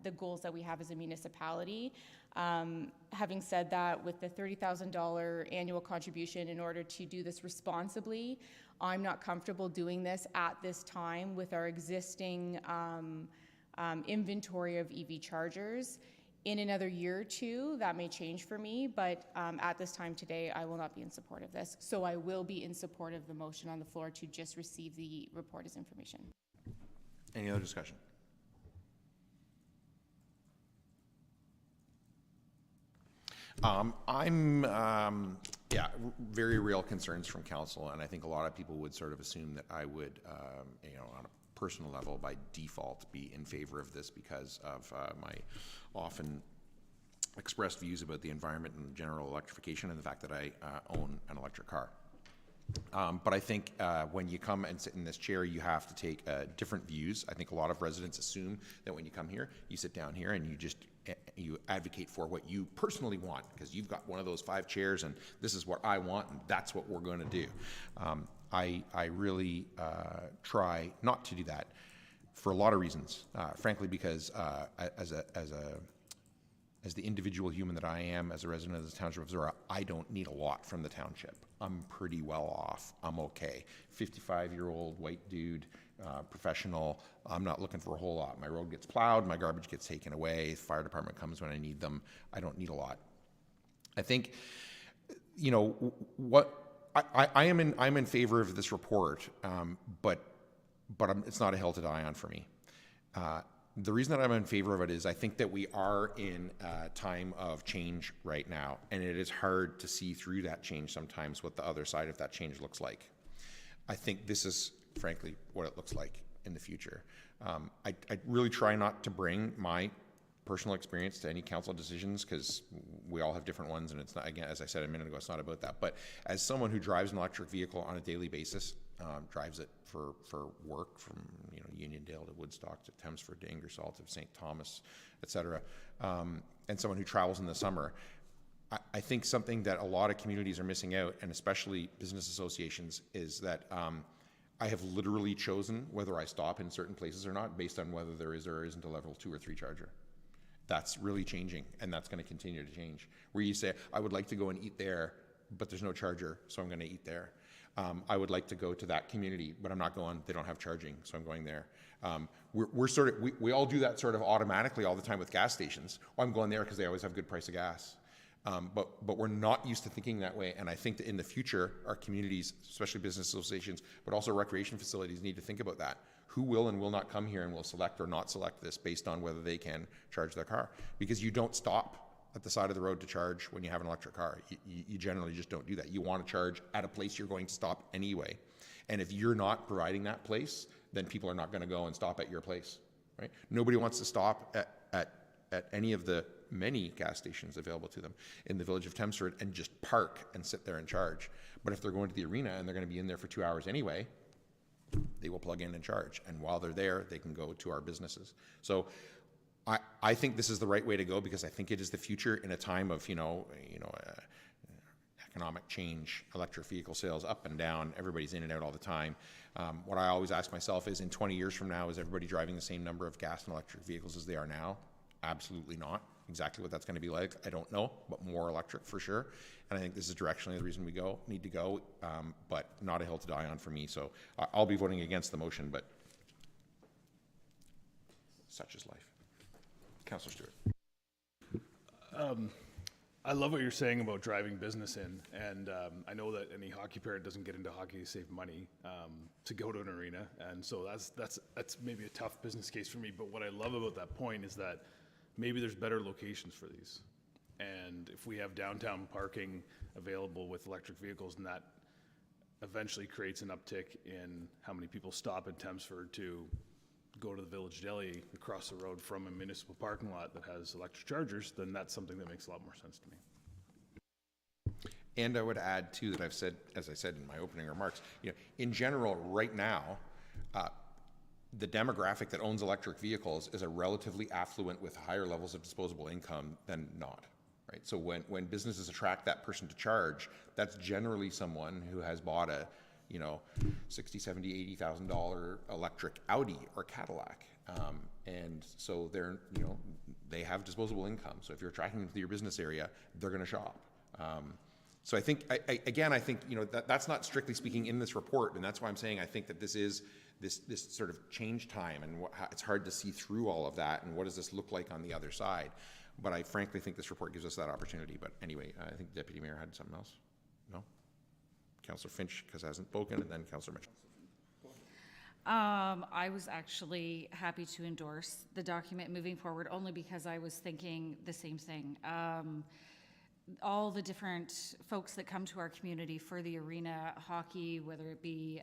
[SPEAKER 4] the goals that we have as a municipality? Having said that, with the $30,000 annual contribution in order to do this responsibly, I'm not comfortable doing this at this time with our existing inventory of EV chargers. In another year or two, that may change for me, but at this time today, I will not be in support of this. So I will be in support of the motion on the floor to just receive the report as information.
[SPEAKER 1] Any other discussion? Very real concerns from council, and I think a lot of people would sort of assume that I would, on a personal level, by default, be in favor of this because of my often expressed views about the environment and general electrification, and the fact that I own an electric car. But I think when you come and sit in this chair, you have to take different views. I think a lot of residents assume that when you come here, you sit down here and you advocate for what you personally want, because you've got one of those 5 chairs and this is what I want and that's what we're going to do. I really try not to do that for a lot of reasons. Frankly, because as the individual human that I am, as a resident of the township of Zorra, I don't need a lot from the township. I'm pretty well off. I'm okay. 55-year-old white dude, professional. I'm not looking for a whole lot. My road gets plowed, my garbage gets taken away, the fire department comes when I need them. I don't need a lot. I think, I'm in favor of this report, but it's not a hill to die on for me. The reason that I'm in favor of it is I think that we are in a time of change right now, and it is hard to see through that change sometimes what the other side of that change looks like. I think this is, frankly, what it looks like in the future. I really try not to bring my personal experience to any council decisions, because we all have different ones, and it's not, again, as I said a minute ago, it's not about that. But as someone who drives an electric vehicle on a daily basis, drives it for work from Uniondale to Woodstock to Thamesford to Ingersoll to St. Thomas, etc., and someone who travels in the summer, I think something that a lot of communities are missing out, and especially business associations, is that I have literally chosen whether I stop in certain places or not based on whether there is or isn't a level 2 or 3 charger. That's really changing, and that's going to continue to change. Where you say, I would like to go and eat there, but there's no charger, so I'm going to eat there. I would like to go to that community, but I'm not going, they don't have charging, so I'm going there. We all do that sort of automatically all the time with gas stations. Oh, I'm going there because they always have good price of gas. But we're not used to thinking that way, and I think that in the future, our communities, especially business associations, but also recreation facilities, need to think about that. Who will and will not come here and will select or not select this based on whether they can charge their car? Because you don't stop at the side of the road to charge when you have an electric car. You generally just don't do that. You want to charge at a place you're going to stop anyway. And if you're not providing that place, then people are not going to go and stop at your place, right? Nobody wants to stop at any of the many gas stations available to them in the village of Thamesford and just park and sit there and charge. But if they're going to the arena and they're going to be in there for 2 hours anyway, they will plug in and charge. And while they're there, they can go to our businesses. So I think this is the right way to go because I think it is the future in a time of, economic change, electric vehicle sales up and down, everybody's in and out all the time. What I always ask myself is in 20 years from now, is everybody driving the same number of gas and electric vehicles as they are now? Absolutely not. Exactly what that's going to be like, I don't know, but more electric for sure. And I think this is directionally the reason we need to go, but not a hill to die on for me. So I'll be voting against the motion, but such is life. Councillor Stewart.
[SPEAKER 2] I love what you're saying about driving business in, and I know that any hockey parent doesn't get into hockey to save money to go to an arena, and so that's maybe a tough business case for me. But what I love about that point is that maybe there's better locations for these, and if we have downtown parking available with electric vehicles, and that eventually creates an uptick in how many people stop in Thamesford to go to the Village Deli across the road from a municipal parking lot that has electric chargers, then that's something that makes a lot more sense to me.
[SPEAKER 1] And I would add too that I've said, as I said in my opening remarks, in general, right now, the demographic that owns electric vehicles is a relatively affluent with higher levels of disposable income than not. Right? So when businesses attract that person to charge, that's generally someone who has bought a $60,000, $70,000, $80,000 electric Audi or Cadillac. And so they have disposable income. So if you're attracting them to your business area, they're going to shop. So I think, that's not strictly speaking in this report. And that's why I'm saying I think that this is this sort of change time and it's hard to see through all of that. And what does this look like on the other side? But I frankly think this report gives us that opportunity. But anyway, I think the Deputy Mayor had something else. No? Councillor Finch, because hasn't spoken, and then Councillor Mitchell.
[SPEAKER 8] I was actually happy to endorse the document moving forward, only because I was thinking the same thing. All the different folks that come to our community for the arena hockey, whether it be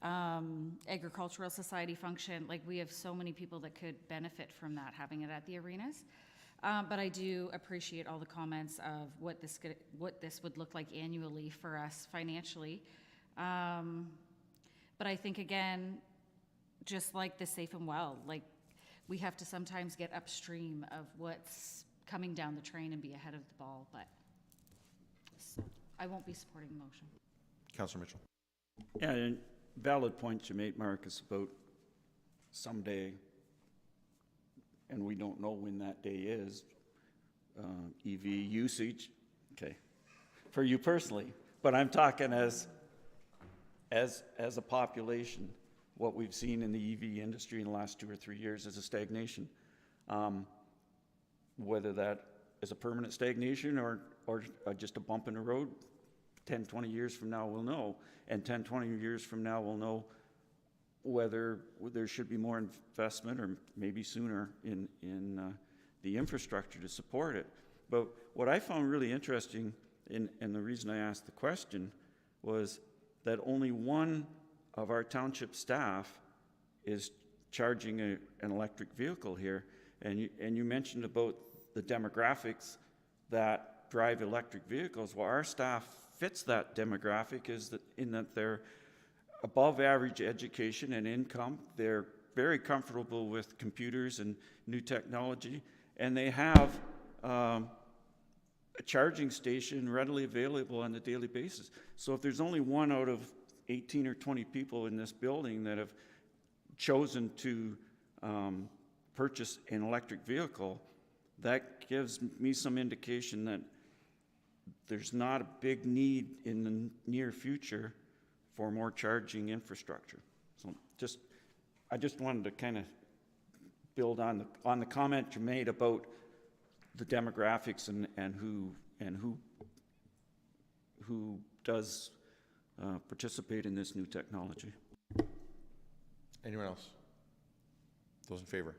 [SPEAKER 8] agricultural society function, like we have so many people that could benefit from that, having it at the arenas. But I do appreciate all the comments of what this would look like annually for us financially. But I think, again, just like the safe and well, like we have to sometimes get upstream of what's coming down the train and be ahead of the ball. But so I won't be supporting the motion.
[SPEAKER 1] Councillor Mitchell.
[SPEAKER 6] Yeah, and valid point you made, Marcus, about someday, and we don't know when that day is, EV usage, okay, for you personally, but I'm talking as a population, what we've seen in the EV industry in the last 2 or 3 years is a stagnation. Whether that is a permanent stagnation or just a bump in the road, 10, 20 years from now we'll know, and 10, 20 years from now we'll know whether there should be more investment or maybe sooner in the infrastructure to support it. But what I found really interesting, and the reason I asked the question, was that only one of our township staff is charging an electric vehicle here. And you mentioned about the demographics that drive electric vehicles. Well, our staff fits that demographic in that they're above average education and income. They're very comfortable with computers and new technology, and they have a charging station readily available on a daily basis. So if there's only one out of 18 or 20 people in this building that have chosen to purchase an electric vehicle, that gives me some indication that there's not a big need in the near future for more charging infrastructure. So I just wanted to kind of build on the comment you made about the demographics and who does participate in this new technology.
[SPEAKER 1] Anyone else? Those in favor?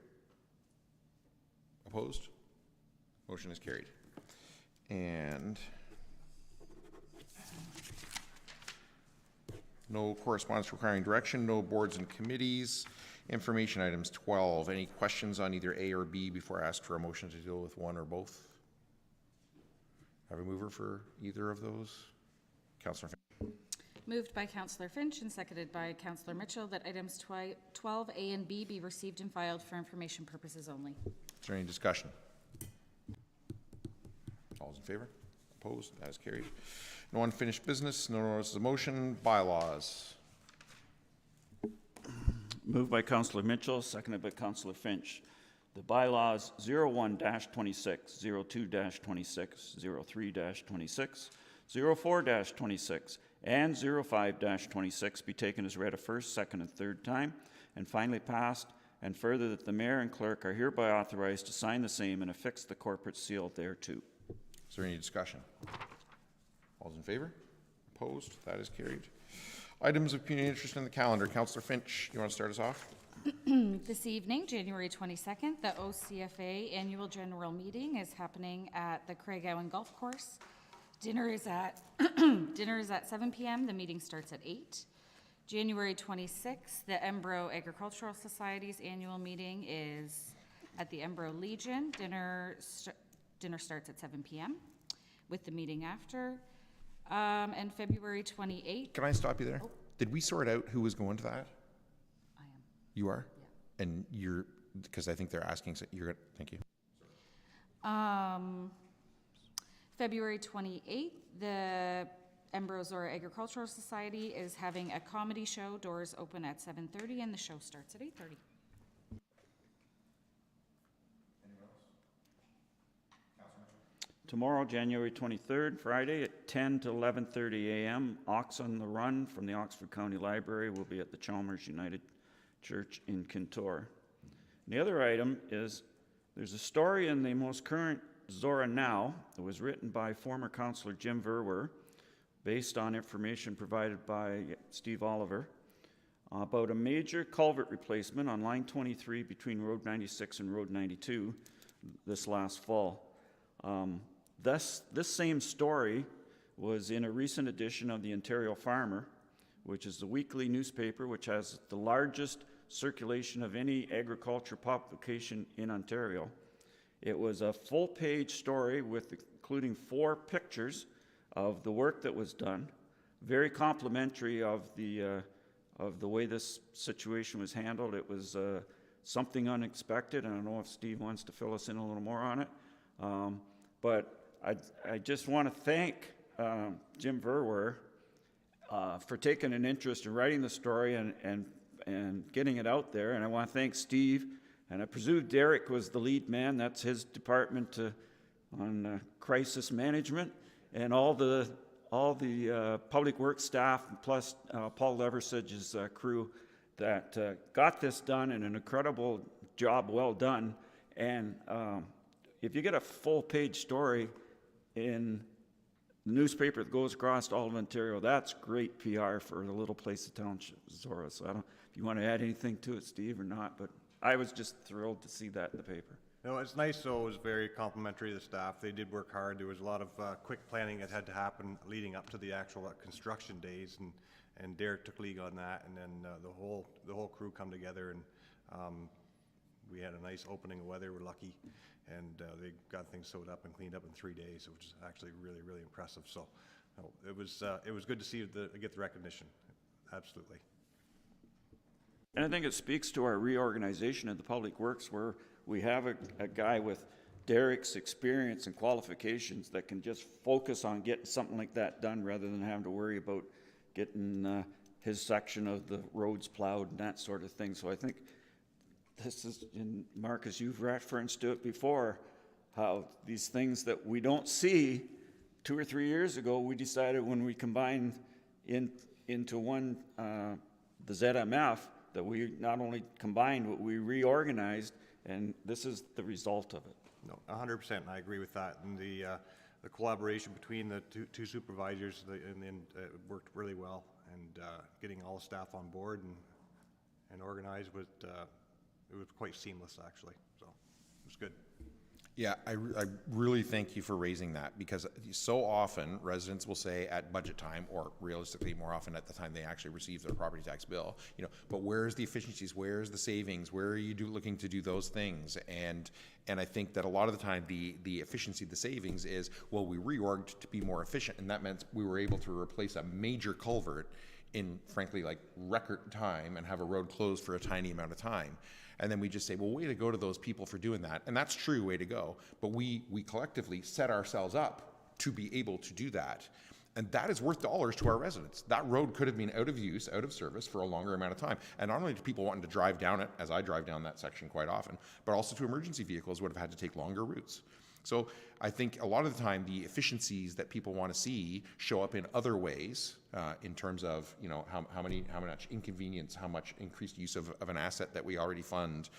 [SPEAKER 1] Opposed? Motion is carried. And no correspondence requiring direction, no boards and committees. Information items 12. Any questions on either A or B before I ask for a motion to deal with one or both? Have a mover for either of those? Councillor.
[SPEAKER 8] Moved by Councillor Finch and seconded by Councillor Mitchell that items 12A and B be received and filed for information purposes only.
[SPEAKER 1] Is there any discussion? All those in favor? Opposed? That is carried. No unfinished business, no notice of motion, bylaws.
[SPEAKER 6] Moved by Councillor Mitchell, seconded by Councillor Finch. The bylaws 01-26, 02-26, 03-26, 04-26, and 05-26 be taken as read a first, second, and third time, and finally passed, and further that the mayor and clerk are hereby authorized to sign the same and affix the corporate seal thereto.
[SPEAKER 1] Is there any discussion? All those in favor? Opposed? That is carried. Items of community interest in the calendar. Councillor Finch, you want to start us off?
[SPEAKER 8] This evening, January 22nd, the OCFA Annual General Meeting is happening at the Craiggowan Golf Course. Dinner is at 7 p.m. The meeting starts at 8. January 26th, the Embro Agricultural Society's annual meeting is at the Embro Legion. Dinner starts at 7 p.m. with the meeting after. And February 28th.
[SPEAKER 1] Can I stop you there? Oh. Did we sort out who was going to that?
[SPEAKER 8] I am.
[SPEAKER 1] You are? Yeah. And you're, because I think they're asking, so you're, thank you.
[SPEAKER 8] February 28th, the Embro Zorra Agricultural Society is having a comedy show. Doors open at 7:30 and the show starts at 8:30.
[SPEAKER 6] Tomorrow, January 23rd, Friday, at 10 to 11:30 a.m., Ox on the Run from the Oxford County Library will be at the Chalmers United Church in Kintore. And the other item is there's a story in the most current Zorra Now that was written by former councillor Jim Verwer, based on information provided by Steve Oliver, about a major culvert replacement on line 23 between Road 96 and Road 92 this last fall. This same story was in a recent edition of the Ontario Farmer, which is the weekly newspaper which has the largest circulation of any agriculture publication in Ontario. It was a full-page story with including 4 pictures of the work that was done, very complimentary of the way this situation was handled. It was something unexpected. I don't know if Steve wants to fill us in a little more on it. But I just want to thank Jim Verwer for taking an interest in writing the story and getting it out there. And I want to thank Steve, and I presume Derek was the lead man. That's his department on crisis management, and all the public works staff, plus Paul Leversage's crew that got this done, and an incredible job, well done. And if you get a full-page story in the newspaper that goes across all of Ontario, that's great PR for a little place of township, Zorra. So I don't know if you want to add anything to it, Steve, or not, but I was just thrilled to see that in the paper.
[SPEAKER 11] No, it's nice, though. It was very complimentary of the staff. They did work hard. There was a lot of quick planning that had to happen leading up to the actual construction days, and Derek took lead on that, and then the whole crew come together, and we had a nice opening of weather. We're lucky, and they got things sewed up and cleaned up in 3 days, which is actually really, really impressive. So it was good to see get the recognition. Absolutely.
[SPEAKER 6] And I think it speaks to our reorganization of the public works, where we have a guy with Derek's experience and qualifications that can just focus on getting something like that done rather than having to worry about getting his section of the roads plowed and that sort of thing. So I think this is, and Marcus, you've referenced to it before, how these things that we don't see 2 or 3 years ago, we decided when we combined into one, the ZMF, that we not only combined, but we reorganized, and this is the result of it.
[SPEAKER 11] No, 100%, and I agree with that. And the collaboration between the two supervisors worked really well, and getting all the staff on board and organized, it was quite seamless, actually. So it was good.
[SPEAKER 1] Yeah, I really thank you for raising that, because so often residents will say at budget time, or realistically more often at the time they actually receive their property tax bill, but where's the efficiencies, where's the savings, where are you looking to do those things? And I think that a lot of the time the efficiency, the savings is, well, we reorged to be more efficient, and that meant we were able to replace a major culvert in, frankly, like record time and have a road closed for a tiny amount of time. And then we just say, well, way to go to those people for doing that. And that's true, way to go. But we collectively set ourselves up to be able to do that. And that is worth dollars to our residents. That road could have been out of use, out of service for a longer amount of time. And not only to people wanting to drive down it, as I drive down that section quite often, but also to emergency vehicles would have had to take longer routes. So I think a lot of the time the efficiencies that people want to see show up in other ways, in terms of how much inconvenience, how much increased use of an asset that we already fund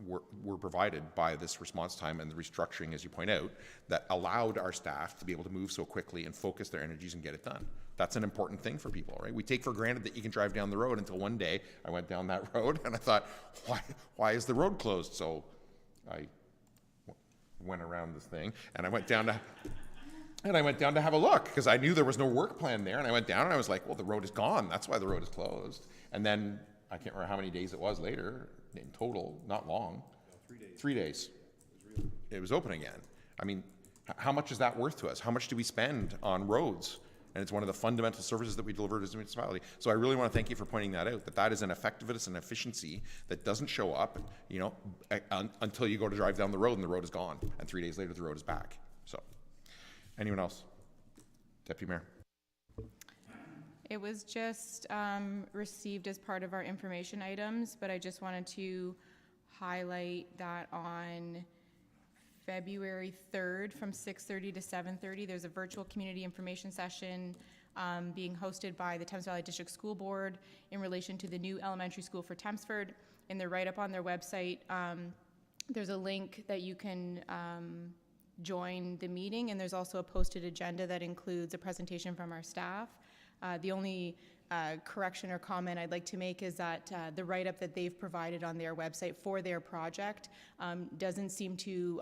[SPEAKER 1] were provided by this response time and the restructuring, as you point out, that allowed our staff to be able to move so quickly and focus their energies and get it done. That's an important thing for people, right? We take for granted that you can drive down the road, until one day I went down that road and I thought, why is the road closed? So I went around this thing and I went down to have a look, because I knew there was no work plan there, and I went down and I was like, well, the road is gone, that's why the road is closed. And then I can't remember how many days it was later in total, not long. No, 3 days. 3 days. It was open again. I mean, how much is that worth to us? How much do we spend on roads? And it's one of the fundamental services that we deliver as a municipality. So I really want to thank you for pointing that out, that is an effectiveness and efficiency that doesn't show up, until you go to drive down the road and the road is gone, and 3 days later the road is back. So, anyone else? Deputy Mayor.
[SPEAKER 4] It was just received as part of our information items, but I just wanted to highlight that on February 3rd from 6:30 to 7:30, there's a virtual community information session being hosted by the Thames Valley District School Board in relation to the new elementary school for Thamesford. In the write-up on their website, there's a link that you can join the meeting, and there's also a posted agenda that includes a presentation from our staff. The only correction or comment I'd like to make is that the write-up that they've provided on their website for their project doesn't seem to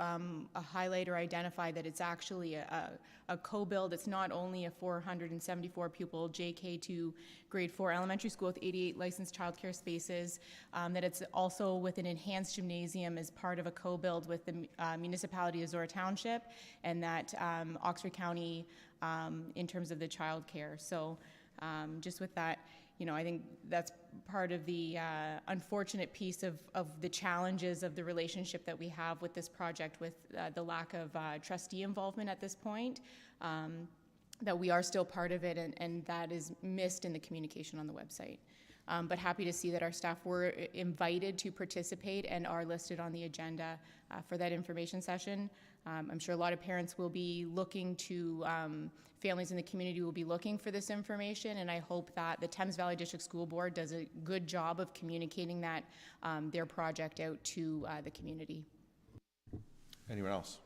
[SPEAKER 4] highlight or identify that it's actually a co-build. It's not only a 474 pupil JK to grade 4 elementary school with 88 licensed childcare spaces, that it's also with an enhanced gymnasium as part of a co-build with the municipality of Zorra Township, and that Oxford County in terms of the childcare. So just with that, I think that's part of the unfortunate piece of the challenges of the relationship that we have with this project, with the lack of trustee involvement at this point, that we are still part of it, and that is missed in the communication on the website. But happy to see that our staff were invited to participate and are listed on the agenda for that information session. I'm sure a lot of parents will be looking to, families in the community will be looking for this information, and I hope that the Thames Valley District School Board does a good job of communicating that, their project out to the community.
[SPEAKER 1] Anyone else?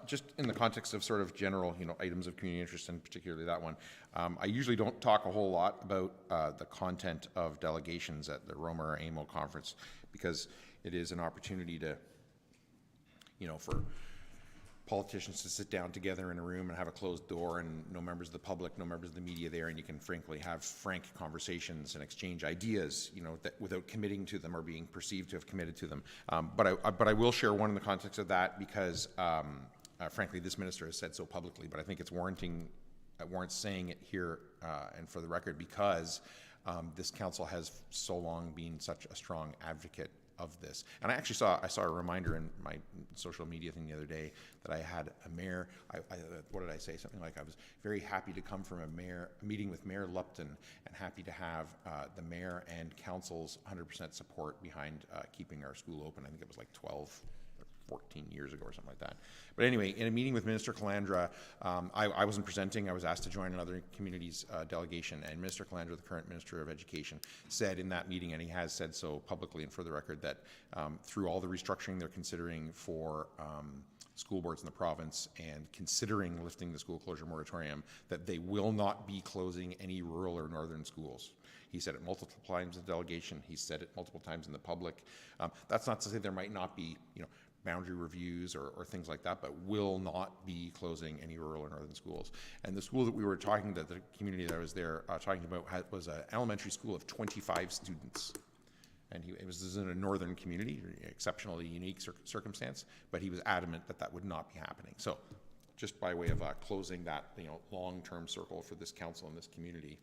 [SPEAKER 1] Just in the context of sort of general, items of community interest, and particularly that one, I usually don't talk a whole lot about the content of delegations at the Roma or AMO conference, because it is an opportunity to, for politicians to sit down together in a room and have a closed door, and no members of the public, no members of the media there, and you can frankly have frank conversations and exchange ideas, that without committing to them or being perceived to have committed to them. But I will share one in the context of that, because frankly, this minister has said so publicly, but I think it's warrants saying it here and for the record, because this council has so long been such a strong advocate of this. And I actually saw a reminder in my social media thing the other day that I had a mayor, what did I say? Something like, I was very happy to come from a meeting with Mayor Lupton, and happy to have the mayor and council's 100% support behind keeping our school open. I think it was like 12 or 14 years ago or something like that. But anyway, in a meeting with Minister Calandra, I wasn't presenting, I was asked to join another community's delegation, and Minister Calandra, the current Minister of Education, said in that meeting, and he has said so publicly and for the record, that through all the restructuring they're considering for school boards in the province, and considering lifting the school closure moratorium, that they will not be closing any rural or northern schools. He said it multiple times in the delegation. He said it multiple times in the public. That's not to say there might not be, boundary reviews or things like that, but will not be closing any rural or northern schools. And the school that we were talking to, the community that I was there talking about, was an elementary school of 25 students. And it was in a northern community, exceptionally unique circumstance, but he was adamant that that would not be happening. So just by way of closing that, long-term circle for this council and this community,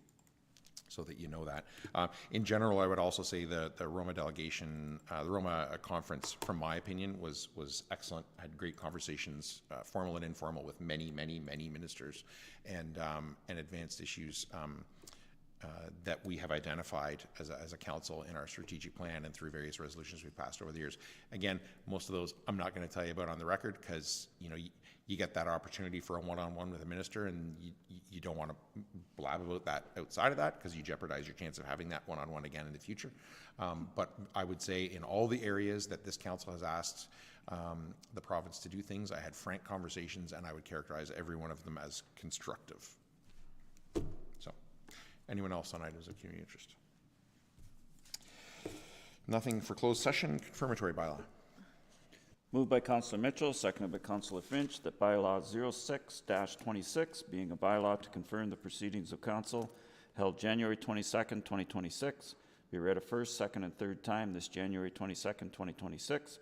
[SPEAKER 1] so that you know that. In general, I would also say the Roma delegation, the Roma conference, from my opinion, was excellent. I had great conversations, formal and informal, with many ministers, and advanced issues that we have identified as a council in our strategic plan and through various resolutions we've passed over the years. Again, most of those I'm not going to tell you about on the record, because you get that opportunity for a one-on-one with a minister, and you don't want to blab about that outside of that, because you jeopardize your chance of having that one-on-one again in the future. But I would say in all the areas that this council has asked the province to do things, I had frank conversations, and I would characterize every one of them as constructive. So, anyone else on items of community interest? Nothing for closed session. Confirmatory bylaw.
[SPEAKER 6] Moved by Councillor Mitchell, seconded by Councillor Finch, that bylaw 06-26, being a bylaw to confirm the proceedings of council held January 22nd, 2026, be read a first, second, and third time this January 22nd, 2026,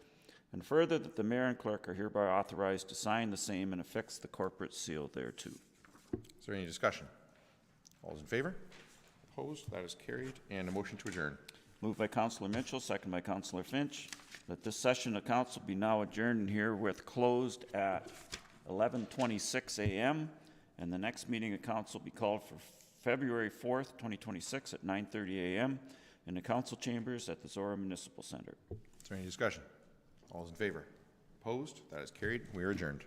[SPEAKER 6] and further that the mayor and clerk are hereby authorized to sign the same and affix the corporate seal thereto.
[SPEAKER 1] Is there any discussion? All those in favor? Opposed? That is carried. And a motion to adjourn.
[SPEAKER 6] Moved by Councillor Mitchell, seconded by Councillor Finch, that this session of council be now adjourned and herewith closed at 11:26 a.m. and the next meeting of council be called for February 4th, 2026 at 9:30 a.m. in the council chambers at the Zorra Municipal Center.
[SPEAKER 1] Is there any discussion? All those in favor? Opposed? That is carried. We are adjourned.